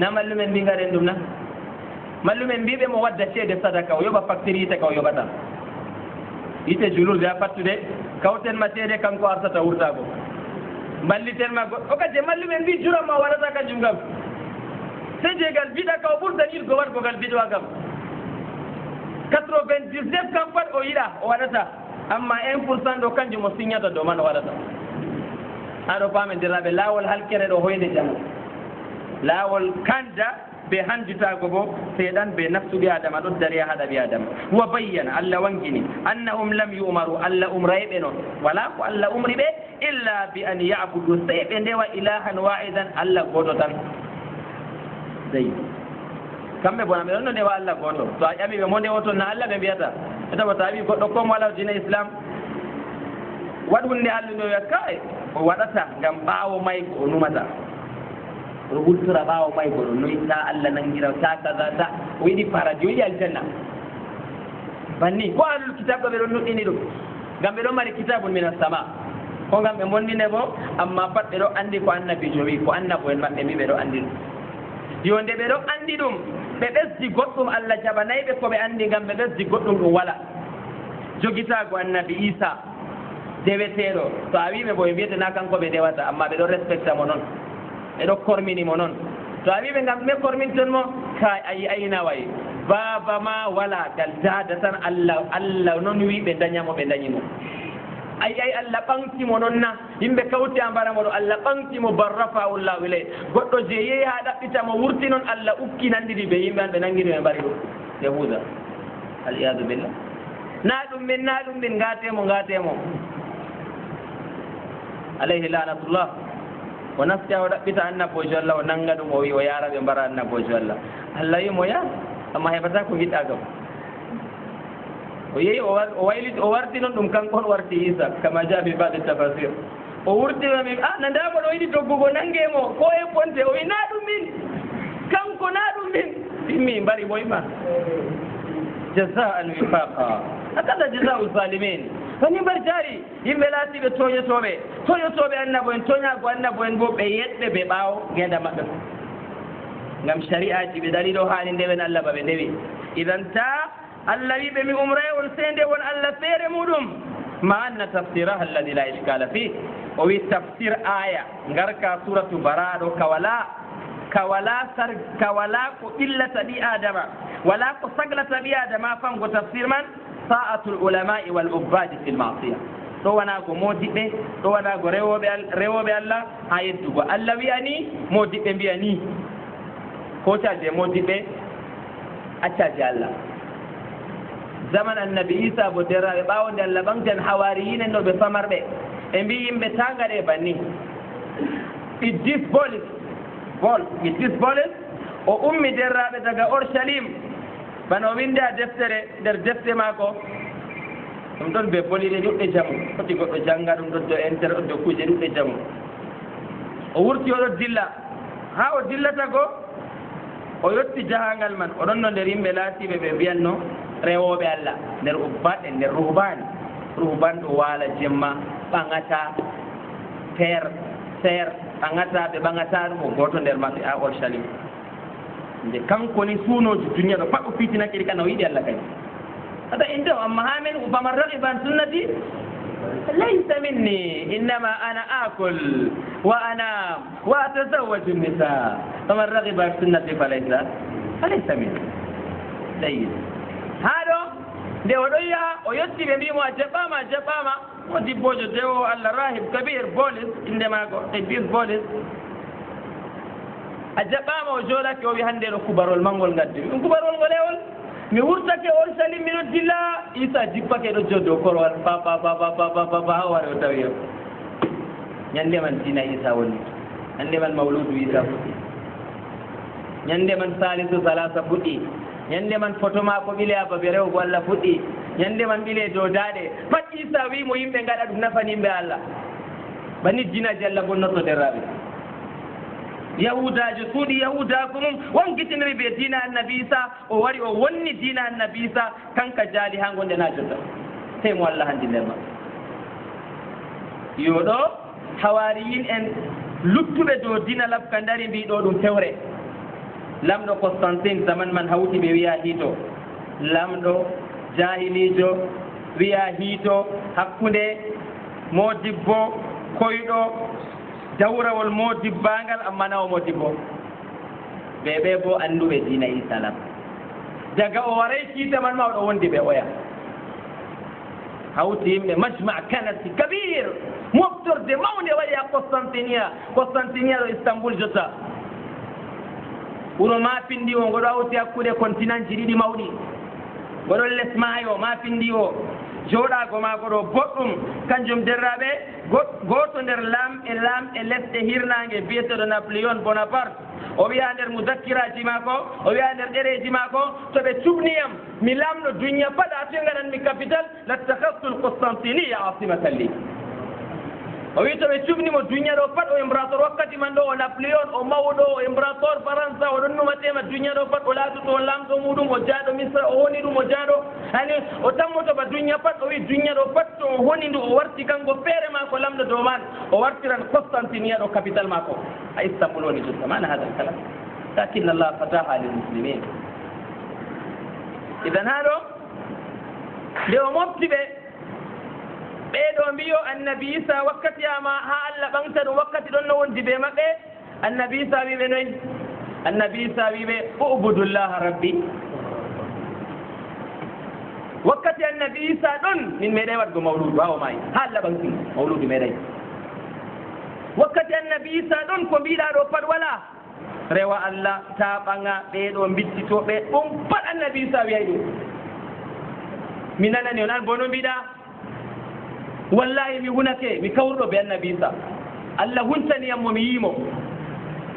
na mallumen mbi gaɗen ɗum na mallumen mbiɓe mo wadda ceede sadaka o yoɓa facture yite ka o yoɓata yite julurde ha fattude kawtenma ceede kanko arsata wurtago mballitenma goɗɗo o kadi mallumen mbi juranma waɗata kanjum kam se jeegal mbiɗa ka o ɓurdanirgo waɗgogal mbiɗowa kam 99 kam pat o yiɗa o waɗata amma 1% ɗo kanjum o signata dow man o waɗata aɗo pamediraɓe laawol halkere ɗo hoyde jamo laawol kanja ɓe handitago bo seeɗan ɓe naftu ɓi adama ɗo dari haɗa ɓi adama wa bayyana allah wangini annahum lam yumaru allah umrayɓe noon wala ko allah umri ɓe illa bi an yabudu sey ɓe ndewa ilahan wahidan allah goto tan dey kamɓe bona ɓe ɗon no ndewa allah goto to a ƴamiɓe mo ndewoton na allah ɓe mbiyata e tawa ta wi goɗɗo kom wala dina islam waɗ hunde allah no wiya kay o waɗata ngam ɓaawo maygo o numata o wultora ɓaawo maygo ɗo noyi ta allah nangira ta kaza ta o yiɗi paradis o yiɗi aljanna banni ko ahlul kitab ɗo ɓe ɗon nuɗɗini ɗum ngam ɓe ɗon mari kitabun min assama ko ngam ɓe mondine bo amma pat ɓe ɗo anndi ko annabijo wi ko annabo en maɓɓe mbi ɓe ɗo anndi ɗum yo nde ɓe ɗon anndi ɗum ɓe ɓesdi goɗɗum allah jaɓanayɓe ko ɓe anndi ngam ɓe ɓesdi goɗɗum ɗum wala jogitaago annabi isa deweteeɗo so a wiɓe bo ɓe mbiyete na kanko ɓe ndewata amma ɓe ɗon respecta mo noon ɓe ɗo kormini mo noon to a wiɓe ngam ɗume korminton mo ka ayi aynawayi baaba ma wala gal dada tan allah noon wi ɓe dañamo ɓe dañimo ay allah ɓantimo noon na yimɓe kawti a mbaramo ɗo allah ɓantimo barrafawullahu ilay goɗɗo je yeehi ha ɗaɓɓitamo wurti noon allah ukki nandiri ɓe yimɓe an ɓe nangiri ɓe mbari ɗum yahuda aliyadu billah na ɗum min gatemo alayhi lanatullah o nafti o ɗaɓɓita annabojo allah o nanga ɗum o wi o yara ɓe mbara annabojo allah allah wimo ya amma heɓata ko yiɗɗa kam o yehi o wayliti o warti noon ɗum kanko on warti isa kama jaabi bade tafasir o wurtima min nandamo ɗo yiɗi doggugo nangemo ko e ponte o wi na ɗum min kanko na ɗum min immi mbari ɓoyma jazaan wifaqa hakada jazau zalimin kani mbar jari yimɓe laatiɓe toñotoɓe annabo en toñago annabo en bo ɓe yeɗɓe ɓe ɓaawo genda maɓɓe ngam shari'aji ɓe dari ɗo hani ndewen allah ba ɓe ndewi idan ta allah wiɓe mi umray on sende won allah feere muɗum ma anna tafsiraha alladi la iskala fi o wi tafsir aya ngarka suratu baraɗo kawala ko ɓillata ɓi adama wala ko saglata ɓi adama fango tafsir man sa'atul ulama'i wal ubbadi fil ma'siya ɗo wanago modiɓɓe ɗo wanago rewoɓe allah ha yeddugo allah wiyani modiɓɓe mbiyani kotaje modiɓɓe accaje allah zaman annabi isa bo derraɓe ɓawonde allah ɓamtan hawariyinen ɗo ɓe famarɓe e mbi yimɓe tagaɗe banni iddis bolis o ummi derraɓe daga Urushalim bana o winde a deftere nder defte maako ɗum ɗon ɓe boliɗe ɗuɗɗe jamu foti goɗɗo jannga ɗum ɗon do internet do kuje ɗuɗɗe jamu o wurti oɗo dilla ha o dillata go o yetti jahangal man oɗon no nder yimɓe laatiɓe ɓe mbiyanno rewoɓe allah nder ubbaɗe nder ruhban ɗo waala jemma ɓaŋata ser ɓaŋata ɓe ɓaŋata ɗum o goto nder maɓɓe ha Urushalim nde kanko ni suunoji duniya ɗo pat o fitinakiri kana o yiɗi allah kadi هذا عنده أما هامن فمن رغب عن سنتي ليس مني إنما أنا آكل وأنام وأتزوج النساء فمن رغب عن سنتي فليس مني جيد هذا nde oɗo yaha o yetti ɓe mbimo a jaɓɓama o dibbojo dewo allah rahib kabir bolis inde maako kabir bolis a jaɓɓama o joɗake o wi hannde ɗo kubarol mangol gaddimi ɗum kubarol ngolewol mi wurtake on salim miɗo dilla isa jippake ɗo joddo korowal pa ha ware o tawi o ñande man dina isa wonni ñande man mawludu isa fuɗɗi ñande man salisu salasa fuɗɗi ñande man photo mako ɓile a babe rewgo Allah fuɗɗi ñande man ɓile dow daaɗe pat isa wimo yimɓe gaɗa ɗum nafani yimɓe Allah bani dinaji Allah bonnotto derraɓe yahudajo suuɗi yahudaku mum wonkitiniri ɓe dina annabi isa o wari o wonni dina annabi isa kanka jaali ha gonde na jotta sey mo Allah handi nder maɓɓe yo ɗo hawariyin en luttuɓe dow dina labka dari mbiɗo ɗum fewre lamɗo Constantine zaman man hawti ɓe wiya hiito lamɗo jahilijo wiya hiito hakkunde modibbo koyɗo dawrawol modibbangal amma nawo modibbo ɓe bo anduɓe dina isa lam daga o waray kiita man ma oɗo wondi ɓe oya hawti yimɓe majma kanati kabir moftorde mawde waɗi ha Constantinia ɗo Istanbul jotta wuro mapindi o ngoɗo hawti hakkude continent ji ɗiɗi mawɗi ngoɗon les maayo mapindi o joɗago maako ɗo boɗɗum kanjum derraɓe goto nder lam e lesɗe hirnangue biyeteɗo Napoléon Bonaparte o wiya nder mudakkiraji maako o wiya nder ɗereji maako to ɓe cuɓniyam mi lamɗo duniya pat a toy gaɗanmi capital lattakhadtu l-Constantiniya asimatan li o wi to ɓe cuɓnimo duniya ɗo pat o impérateur wakkati man ɗo o Napoléon o mawɗo o impérateur France o ɗon numatema duniya ɗo pat o laatoto o lamɗo muɗum o jaaɗo misra o woni ɗum o jaaɗo hani o tammoto ba duniya pat o wi duniya ɗo pat to o woni ndu o warti kanko feere ma ko lamɗo dow man o wartiran Constantiniya ɗo capital mako a Istanbul woni jotta mana hada kala lakinna Allah fataha lil muslimin idan haɗo nde o mofti ɓeɗo mbiyo annabi isa wakkati ama ha Allah ɓamta ɗum wakkati ɗon no wondi ɓe maɓɓe annabi isa wiɓe noyi annabi isa wiɓe ubudullaha rabbi wakkati annabi isa ɗon min meeɗay waɗgo mawludu ha o maayi ha Allah ɓamti mawludu meeɗay wakkati annabi isa ɗon ko mbiɗa ɗo pat wala rewa Allah ta ɓaŋa ɓeɗo bittitoɓe ɗum pat annabi isa wiyay ɗum mi nanani on an bono mbiɗa wallahi mi hunake mi kawruɗo be annabi isa Allah huntaniyam mo mi yiimo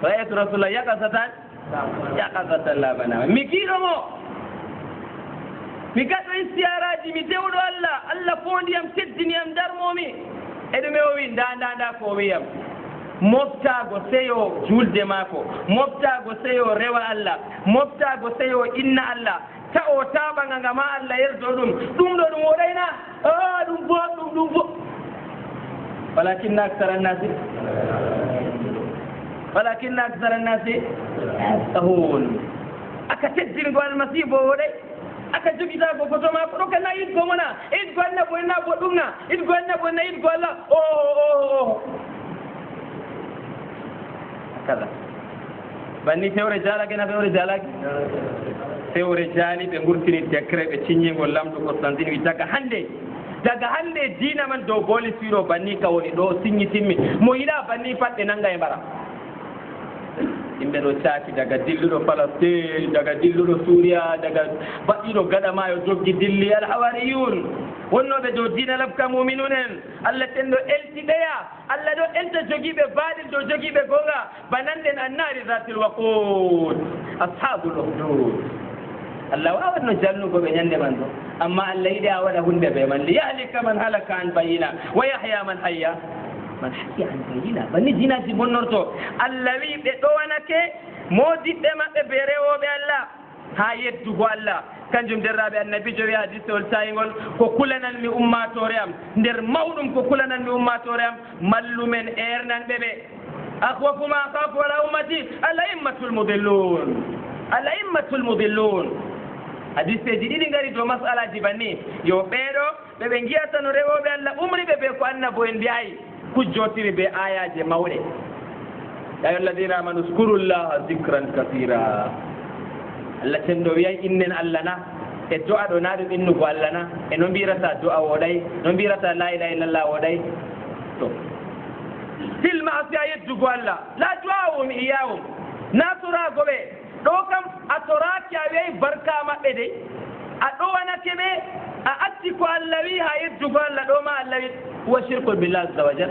ra'aytu rasulullah yaqazatan la banama mi kiiɗomo mi gaɗɗo istiyaraji mi dewɗo Allah fondiyam teddiniyam darmomi e ɗume o wi nda ko o wiyam moftago seyo julde maako moftago seyo rewa Allah moftago seyo inna Allah ta o taɓaŋa nga ma Allah yerdo ɗum ɗo ɗum woɗayna ɗum bo walakinna aksara annasi yastahun aka teddingo almasibo woɗay aka jogitago photo mako ɗo kana yiɗgo mona yiɗgo annabo en na boɗɗumna yiɗgo annabo en na yiɗgo Allah o kaza banni fewre jalake na fewre jalaki fewre jaali ɓe gurtini décret ɓe ciññingol lamɗo Constantine wi daga hande dina man dow bolis wiɗo banni ka woni ɗo signitimmi mo yiɗa banni pat ɓe nanga e mbara yimɓe ɗo caaki daga dilluɗo Palestine daga dilluɗo Suria daga baɗɗiɗo gaɗa mayo joggi dilli alhawariyun wonnoɓe dow dina labka muminun en Allah ten ɗo eltiɗeya Allah ɗo elta jogiiɓe baɗil dow jogiiɓe gonga bananden annari zatil waqud ashabul ukhdud Allah wawatno jalnugo ɓe ñande man ɗo amma Allah yiɗi a waɗa hunde ɓe man li yahlika man halaka an bayina wa yahya man hayya an bayina banni dinaji bonnorto Allah wi ɓe ɗowanake modiɓɓe maɓɓe ɓe rewoɓe Allah ha yeddugo Allah kanjum derraɓe annabijo wi hadisewol tayigol ko kulananmi ummatore am nder mawɗum ko kulananmi ummatore am mallumen ernanɓe ɓe akhwafu ma akhafu ala ummati al a'immatul mudillun hadiseji ɗiɗi ngari dow masalaji banni yo ɓeeɗo ɓeɓe ngiyata no rewoɓe Allah umriɓe ɓe ko annabo en mbiyayi kujjotiri be ayaje mawɗe ya ayyuha alladina amanu zkurullaha zicran kathira Allah cenɗo wiyay innen Allah na e do'a ɗo na ɗum innugo Allah na e no mbirata do'a woɗay no mbirata la ilaha illallah woɗay to fil ma'asiya yeddugo Allah la du'a'um iyahum na toragoɓe ɗo kam a toraki a wiyayi barka maɓɓe de a ɗowanake ɓe a acci ko Allah wi ha yeddugo Allah ɗo ma Allah wi wa shirku billah azza wa jal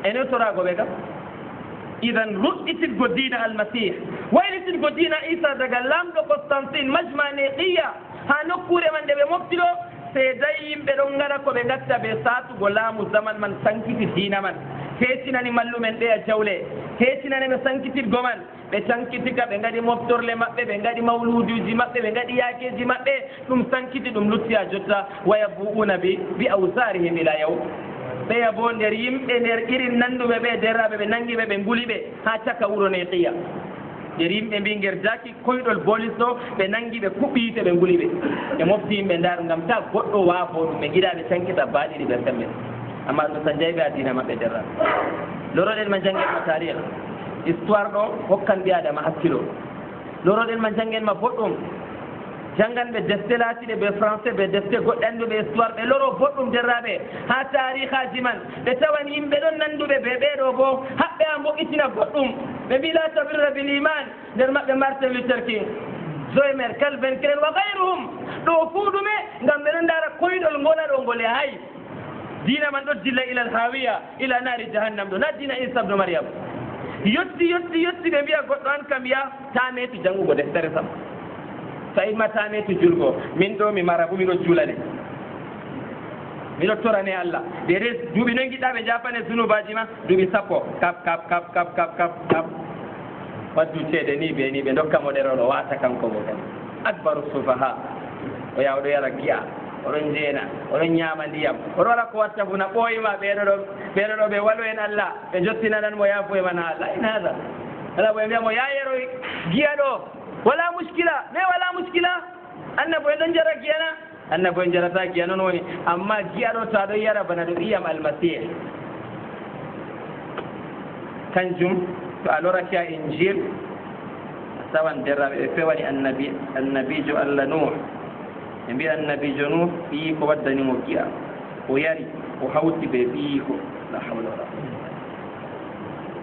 ene toragoɓe kam idan ruɗɗitirgo dina almasih waylitirgo dina isa daga lamɗo Constantine majma neqiya ha nokkure man nde ɓe mofti ɗo seeday yimɓe ɗon ngara ko ɓe gatta ɓe satugo laamu zaman man sankiti dina man heetinani mallumen ɗe a jawle heetinani ɓe sankitirgo man ɓe sankitika ɓe ngaɗi moftorle maɓɓe ɓe ngaɗi mawluduji maɓɓe ɓe ngaɗi yaakeji maɓɓe ɗum sankiti ɗum lutti a jotta waya bu'una bi awsarihim ila yaw ɓeya bo nder yimɓe nder irin nanduɓe ɓe derraɓe ɓe nangi ɓe ɓe nguli ɓe ha caka wuro neqiya nder yimɓe mbi nger jaki koyɗol bolis ɗo ɓe nangi ɓe kuɓɓiite ɓe nguli ɓe ɓe mofti yimɓe ndar ngam ta goɗɗo waafo ɗum ɓe giɗa ɓe sankita baɗiɗi ɓe sembe amma ɗum tan jeyɓe a dina maɓɓe derraɓe loroɗen ma janggen ma tarih histoire ɗo hokkan ɓi adama hakkilo loroɗen ma janggen ma boɗɗum janganɓe defte laatiɗe ɓe français ɓe defte goɗɗe annduɓe histoire ɓe loro boɗɗum derraɓe ha tarihaji man ɓe tawan yimɓe ɗon nanduɓe ɓe ɓeɗo bo haɓɓe a mbo'itina goɗɗum ɓe mbi la tabirra bil iman nder maɓɓe Martin Luther King Zoemer Calvin Klein wa gayruhum ɗo fuu ɗume ngam ɓe ɗon dara koyɗol ngona ɗo ngole hay dina man ɗo dilla ila alhawiya ila nari jahannam ɗo na dina Isa ibn Maryam yetti ɓe mbiya goɗɗo an kam ya tametu janngugo deftere sam so imma tametu julgo min ɗo mi marabu miɗo juulane miɗo torane Allah dede duuɓi noon giɗɗa ɓe japane zunubaji ma duuɓi sappo kap waddu ceede ni ɓe dokkamo ɗeroɗo wata kanko bo tan akbaru sufaha o yaha oɗo yara giya oɗon jeena oɗon ñaama ndiyam oɗo waɗa ko watta funa ɓooyima ɓeɗo ɗo ɓe waɗo en Allah ɓe jottinanan mo yaafo e man ha Allah in hada ala ɓe mbiyamo ya yeroy giya ɗo wala muskila mais wala muskila annabo en ɗon jara giya na annabo en jarata giya noon woni amma giya ɗo to aɗon yara bana ɗo iyam almasih kanjum to a loraki a injil a tawan derraɓe ɓe pewani annabijo Allah Nuh ɓe mbi annabijo Nuh ɓii ko waddanimo giya o yari o hawti ɓe ɓii ko la hawla wala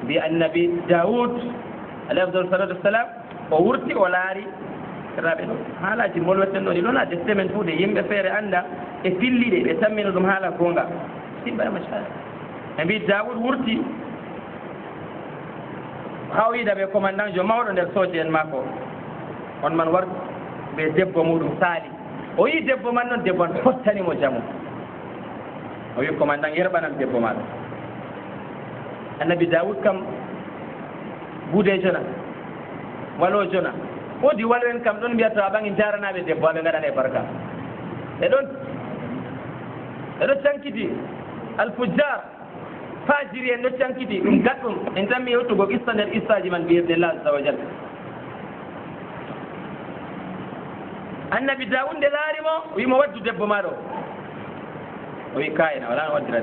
mbi annabi Daoud alayhi afdal salatu wassalam o wurti o laari raɓe ɗo haalaji molweten ɗo ɗi ɗon a defte men fuu de yimɓe feere annda e pilliɗe ɓe tammina ɗum haala goonga simba machallah ɓe mbi Daoud wurti hawida ɓe commandant jo mawɗo nder soje en makko on man war ɓe debbo muɗum saali o yi debbo man noon debbo an hottanimo jamu o wi commandant yerɓanam debbo maɗo annabi Daoud kam guudejo na walojo na woodi walo en kam ɗon mbiyata a ɓangi jaranaɓe debbo aɓe gaɗane barka ɓeɗo cankiti alfujjar fajiri en ɗo cankiti ɗum gaɗɗum en tammi yettugo issa nder issaji man bi'idnillah azza wa jal annabi Daoud nde laari mo wimo waddu debbo maɗo o wi kayina wala no waddira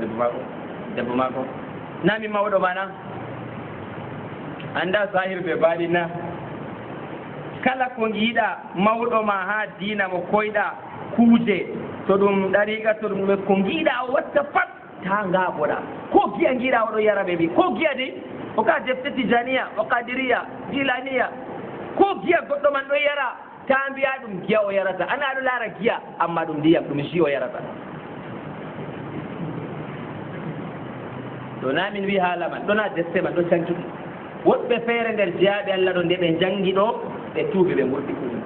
debbo mako nami mawɗo mana anda zahir ɓe baɗi na kala ko giiɗa mawɗo ma ha diina mo koyɗa kuuje to ɗum ɗariqa to ɗum ko giiɗa o watta pat ta ngaɓoɗa ko giya giiɗa oɗo yara ɓe mbi ko giya de o ka defte tijaniya o kadiriya jilaniya ko giya goɗɗo man ɗo yara ta mbiya ɗum giya o yarata ana aɗo laara giya amma ɗum ndiyam ɗum ji o yarata ɗo na min wi haala man ɗona defte man ɗo cankiti woɓɓe feere nder jeyaɓe Allah ɗo nde ɓe jangi ɗo ɓe tuuɓi ɓe gurɗi ɗum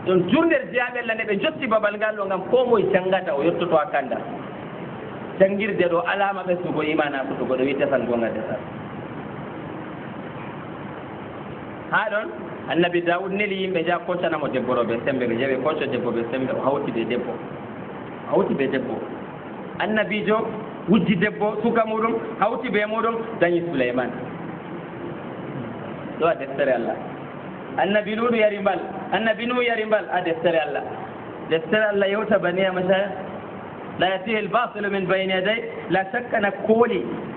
ɗon jurnder jeyaɓe Allah nde ɓe jotti babal ngal ɗo ngam ko moye jangata o yettoto ha kanda jangirde ɗo alama ɓesdugo imana futugo ɗo wi desal gonga desal ha ɗon annabi Daoud neli yimɓe jaa koccanamo debbo ɗo ɓe sembe ɓe jeeɓe kocco debbo ɓe sembe o hawti ɓe debbo annabijo wujji debbo suka muɗum hawti be muɗum dañi Souleymane ɗo a deftere Allah annabi ludu yarimbal annabi nu yarimbal a deftere Allah yauta baniya mashaya la yatihi al-batil min bayni yaday la shakka na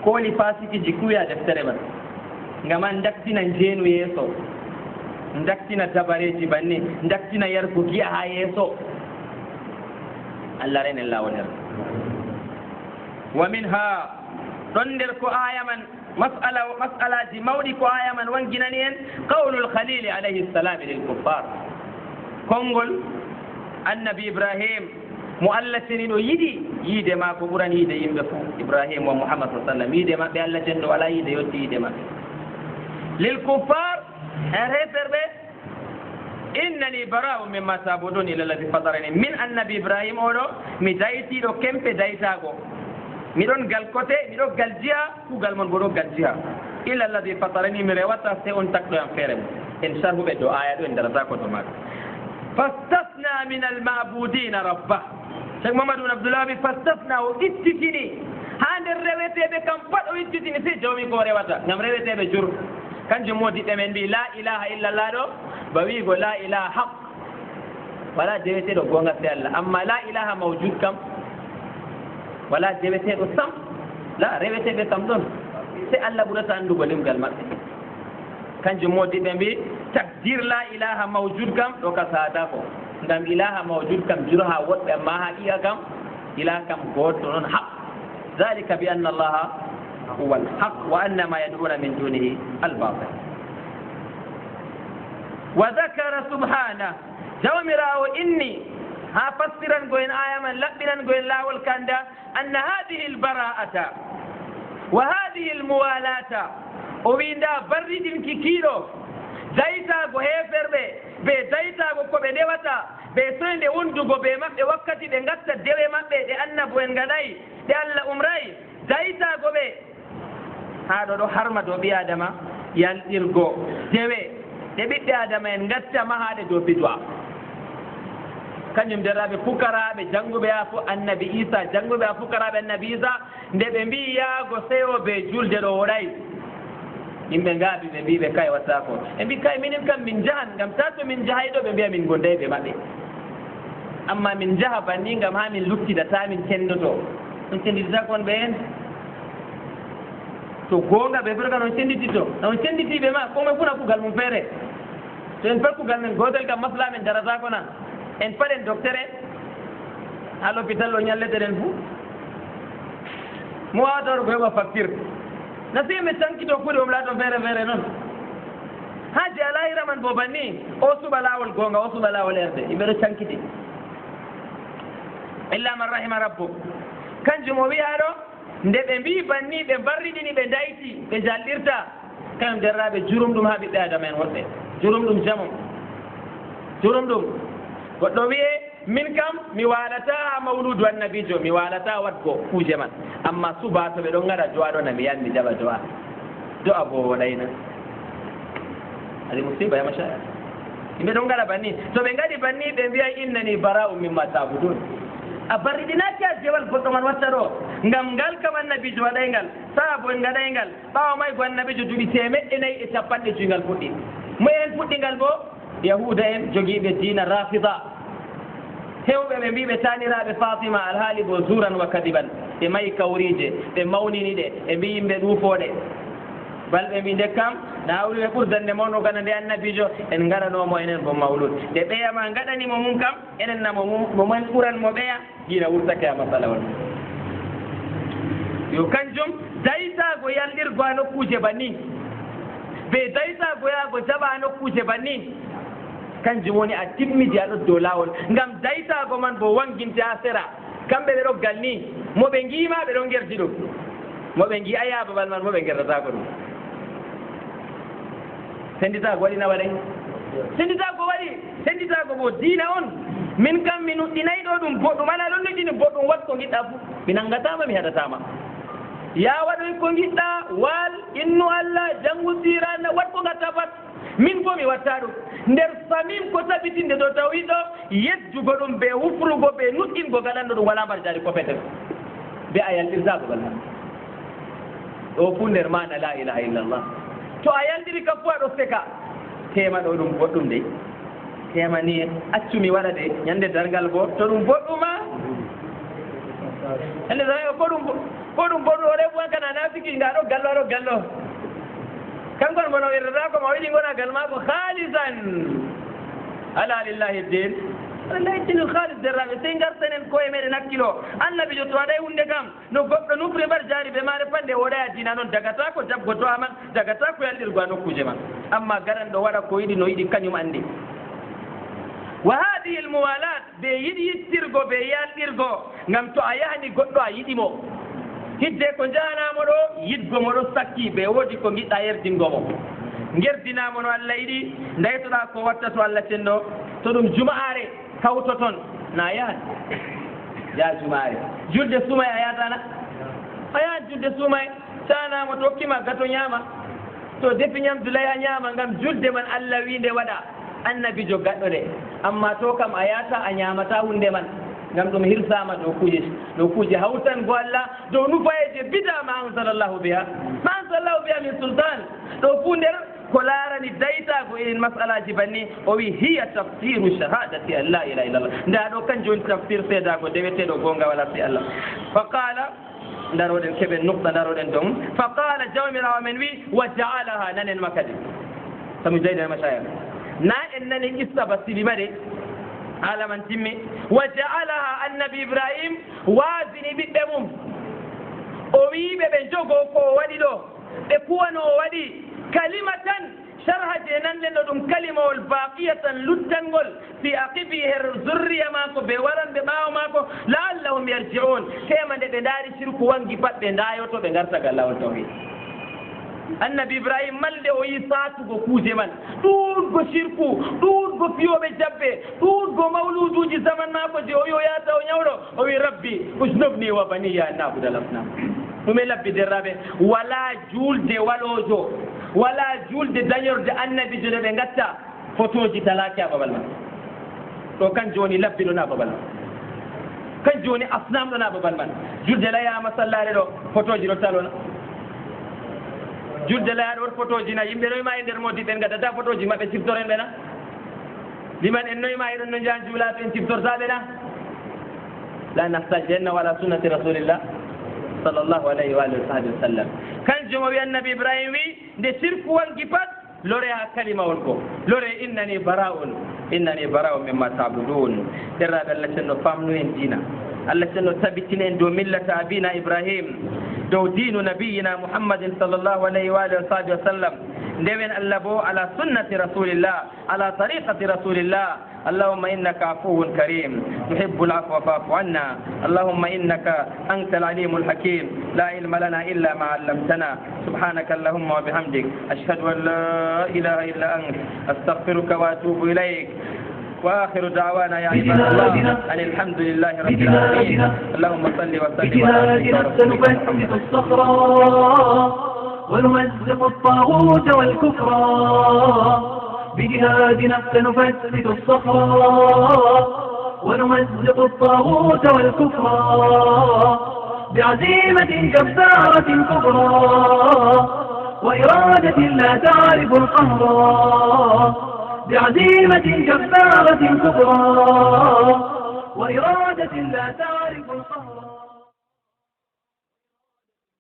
koli fasiki jikuya deftere man ngama ndaktina njenu yeso ndaktina tabareji banni ndaktina yarku giya ha yeso Allah rene Allah wonir wa minha donder ko ayaman mas'alaji mawdi ko ayaman wanginani en qawlul khalil alayhi salam lil kuffar kongol annabi ibrahim mu'allatini no yide ma ko ɓuran yide yimɓe fof ibrahim wa muhammad sallam yide maɓɓe Allah jendo wala yide yotti yide maɓɓe lil kuffar referɓe innani bara'u mimma ta'budun ila alladhi fatarani min annabi ibrahim oɗo mi daytiɗo kempe daytago miɗon gal côté miɗo gal jiha kugal mon boɗo gal jiha ila alladhi fatarani mi rewata se on takɗo yam feere mum en sarhuɓe do aya ɗo en darata ko to maɗa fastasna min almabudina rabbah cheikh mamadou bin abdoullah bi fastasna o ittitini ha nder reweteɓe kam pat o ittitini si jawmi ko rewata ngam reweteɓe jur kanjum modiɓɓe men mbi la ilaha illallah ɗo ba wiigo la ilaha haq wala jeweteɗo gonga se Allah amma la ilaha mawjud kam wala jeweteɗo sam la reweteɓe kam ɗon se Allah ɓurata andugo limgal maɓɓe kanjum modiɓɓe mbi takdir la ilaha mawjud kam ɗo ka saada ko ngam ilaha mawjud kam juro ha woɗɓe amma haqiqa kam ilaha kam goto noon haq ذلك بأن الله هو الحق وأن ما يدعون من دونه الباطل وذكر سبحانه جومراو إني ها فسرا قوين آية من لبنا قوين لا والكندا أن هذه البراءة وهذه الموالاة وبيندا برد كيكيلو زيتا هيفر be daytago ko ɓe ndewata ɓe soyde wondugo ɓe maɓɓe wakkati ɓe gatta dewe maɓɓe ɗe annabo en gaɗayi ɗe Allah umrayi daytago ɓe ha ɗo harma dow ɓi adama yalɗirgo dewe ɗe ɓiɓɓe adama en gatta mahaɗe dow bidwa kañum deraɓe fukaraɓe jannguɓe ha fo annabi isa jannguɓe ha fukaraɓe annabi isa nde ɓe mbi yaago sewoɓe julde ɗo woɗayi yimɓe ngaaɓi ɓe mbiɓe kay watta ko ɓe mbi kay minen kam min jahan ngam ta to min jahay ɗo ɓe mbiya min gondayi ɓe maɓɓe amma min jaha banni ngam ha min luttidata min cendoto on cenditata kon ɓe hen to goonga ɓe ɓurga noon cenditito on cenditiɓe ma komoe funa kugal mum feere to en pat kugal men gotel kam masla men darata ko na en paɗen docteur en ha l'hôpital o ñalleteɗen fou mo wawata ɗo ko heɓa facture na si ɓe cankito kuuɗe om laaton feere feere noon ha je alahira man bo banni o suɓa laawol goonga o suɓa laawol erde yimɓe ɗo cankiti illa man rahima rabbo kanjum o wiya ɗo nde ɓe mbi banni ɓe barriɗini ɓe dayti ɓe jalɗirta kañum derraɓe jurum ɗum ha ɓiɓɓe adama en wonɓe jurum ɗum jamum jurum ɗum goɗɗo wiye min kam mi walata ha mawludu annabijo mi walata watgo kuuje man amma suba to ɓe ɗon gaɗa do'a ɗo na mi yan mi jaɓa do'a bo woɗayna adi musiba ya machaya yimɓe ɗon gaɗa banni to ɓe gaɗi banni ɓe mbiya innani bara'u mimma tabudun a barriɗinaki a jewal goɗɗo man watta ɗo ngam ngal kam annabijo waɗaygal saabo en gaɗaygal ɓawa may go annabijo duuɓi 150 fuɗɗi mo en fuɗɗingal bo yahuda en jogiiɓe diina rafida hewɓe ɓe mbi ɓe taniraɓe fatima alhaali bo zuran wa kadiban ɓe mayi kawrije ɓe mawnini ɗe ɓe mbi yimɓe ɗuufoɗe balɓe mbi nde kam na hawli ɓe ɓurdande mawno gana nde annabijo en gaɗanomo enen bo mawlud nde ɓeyama gaɗanimo mum kam enen na mo man ɓuranmo ɓeya diina wurtake a masala on yo kanjum daytago yalɗirgo ha nokkuje banni ɓe daytago yaago jaɓa ha nokkuje banni kanjum woni a timmidi aɗo dow lawol ngam daytago man bo wanginte ha sera kamɓe ɓe ɗo galni moɓe giima ɓe ɗon gerdi ɗum moɓe gi aya babal man moɓe gerdatako ɗum senditago waɗi na waɗay senditago waɗi senditago bo diina on min kam mi nuɗɗinayi ɗo ɗum boɗɗum ala ɗon nuɗɗini boɗɗum wat ko giɗɗa fo mi nanngatama mi heɗatama ya waɗoy ko giɗɗa wal innu allah janngu sirana wat ko gatta pat min fo mi watta ɗum nder famim ko tabitinde ɗo tawi ɗo yejjugo ɗum ɓe hufrugo ɓe nuɗɗingo gaɗanɗo ɗum wala mbar jari kopeten be a yalɗirtago balla ɗo fu nder mana la ilaha illallah to a yaldiri kam fu aɗo seka tema ɗo ɗum boɗɗum de tema ni accumi waɗa de ñande dargal bo to ɗum boɗɗuma ande tawi ko ɗum boɗɗum o refu an kana nafiki nga ɗo gallo aɗo gallo kankon bono wirdata ko ma wiɗi gona gal mako halisan ala lillahi din wallahi tinil halis derraɓe sey gartanen koye meɗen hakkilo annabijo to waɗay hunde kam no goɗɗo nufre mbar jaari ɓe maɗe pande woɗaya dina noon dagata ko jabgoto aman dagata ko yalɗirgo a nokkuje ma amma garan ɗo waɗa ko yiɗi no yiɗi kañum andi wa hadihi l muwalat ɓe yiɗi yittirgo ɓe yalɗirgo ngam to a yahani goɗɗo a yiɗimo hidde ko jahanamo ɗo yidgo mo ɗo sakki ɓe woodi ko giɗɗa yerdingomo gerdinamo no Allah yiɗi ndaytoɗa ko watta to Allah cenɗo to ɗum juma'are kawto toon na yahat ya juma'are julde sumay a yatana a yahat julde sumay sanamo to hokkima gato ñaama to defi ñamdu lay a ñaama ngam julde man Allah wi nde waɗa annabijo gaɗɗo de amma to kam a yata a ñamata hunde man ngam ɗum hirsama ɗo kuje hawtango Allah dow nufayeje bida ma ansalallahu biha min sultan ɗo fu nder ko laarani daytago en masalaji banni o wi hiya tafsiru shahadati an la ilaha illallah nda ɗo kan joni tafsir seedago deweteɗo gonga wala si Allah fa qala daroɗen keɓen nukta daroɗen don fa qala jawmirawo men wi wa jaalaha nanen makadi sami jeyden mashayikh na en nani qissa ba silima de alaman timmi wa jaalaha annabi ibrahim wasini ɓiɓɓe mum o wiɓe ɓe jogo ko waɗi ɗo ɓe kuwano o waɗi kalimatan sharha je nanɗen ɗo ɗum kalimawol baqiyatan luttangol fi aqibi her zurriya mako ɓe waranɓe ɓaawo mako laallahum yarji'un tema nde ɓe ndaari sirku wangi pat ɓe ndayoto ɓe gartagal lawol tawhid annabi ibrahim malde o yi satugo kuuje man ɗuɗgo sirku ɗuɗgo fiyoɓe jabbe ɗuɗgo mawluduji zaman mako je o yoyata o ñawɗo o wi rabbi usnubni wa baniya an nabuda al asnam ɗume labbi derraɓe wala julde waɗojo wala julde dañorde annabijo nde ɓe gatta photoji talaki a babal man ɗo kan joni labbi ɗo na babal man kan joni asnam ɗo na babal man julde layama sallare ɗo photoji ɗo talona julde layaɗo wot photoji na yimɓe noyima e nder modi ɓen gaddata photoji maɓɓe ciftoren ɓe na liman en noyima eɗon no jahan juulaɓe en ciftortaɓe na la nahtajenna wala sunnati rasulillah sallllahu alayhi wa alihi wa sahbihi wa sallam kanjum o wi annabi ibrahima wi nde sirku wangi pat lore ha kalimawol ko lore innani bara'un mimma ta'budun derraɓe allah cenno famnu en dina allah cenno tabitine en dow millata abina ibrahim dow dinu nabiyina muhammadin sallllahu alayhi wa alihi wa sahbihi wa sallam ndewen allah bo ala sunnati rasulillah ala tariqati rasulillah اللهم إنك عفو كريم تحب العفو فاعف عنا اللهم إنك أنت العليم الحكيم لا علم لنا إلا ما علمتنا سبحانك اللهم وبحمدك أشهد أن لا إله إلا أنت أستغفرك وأتوب إليك وآخر دعوانا يا عباد الله أن الحمد لله رب العالمين اللهم صل وسلم على الصخرة ونمزق الطاغوت والكفر بجهادنا سنفتت الصخرة ونمزق الطاغوت والكفر بعزيمة جبارة كبرى وإرادة لا تعرف القهر بعزيمة جبارة كبرى وإرادة لا تعرف القهر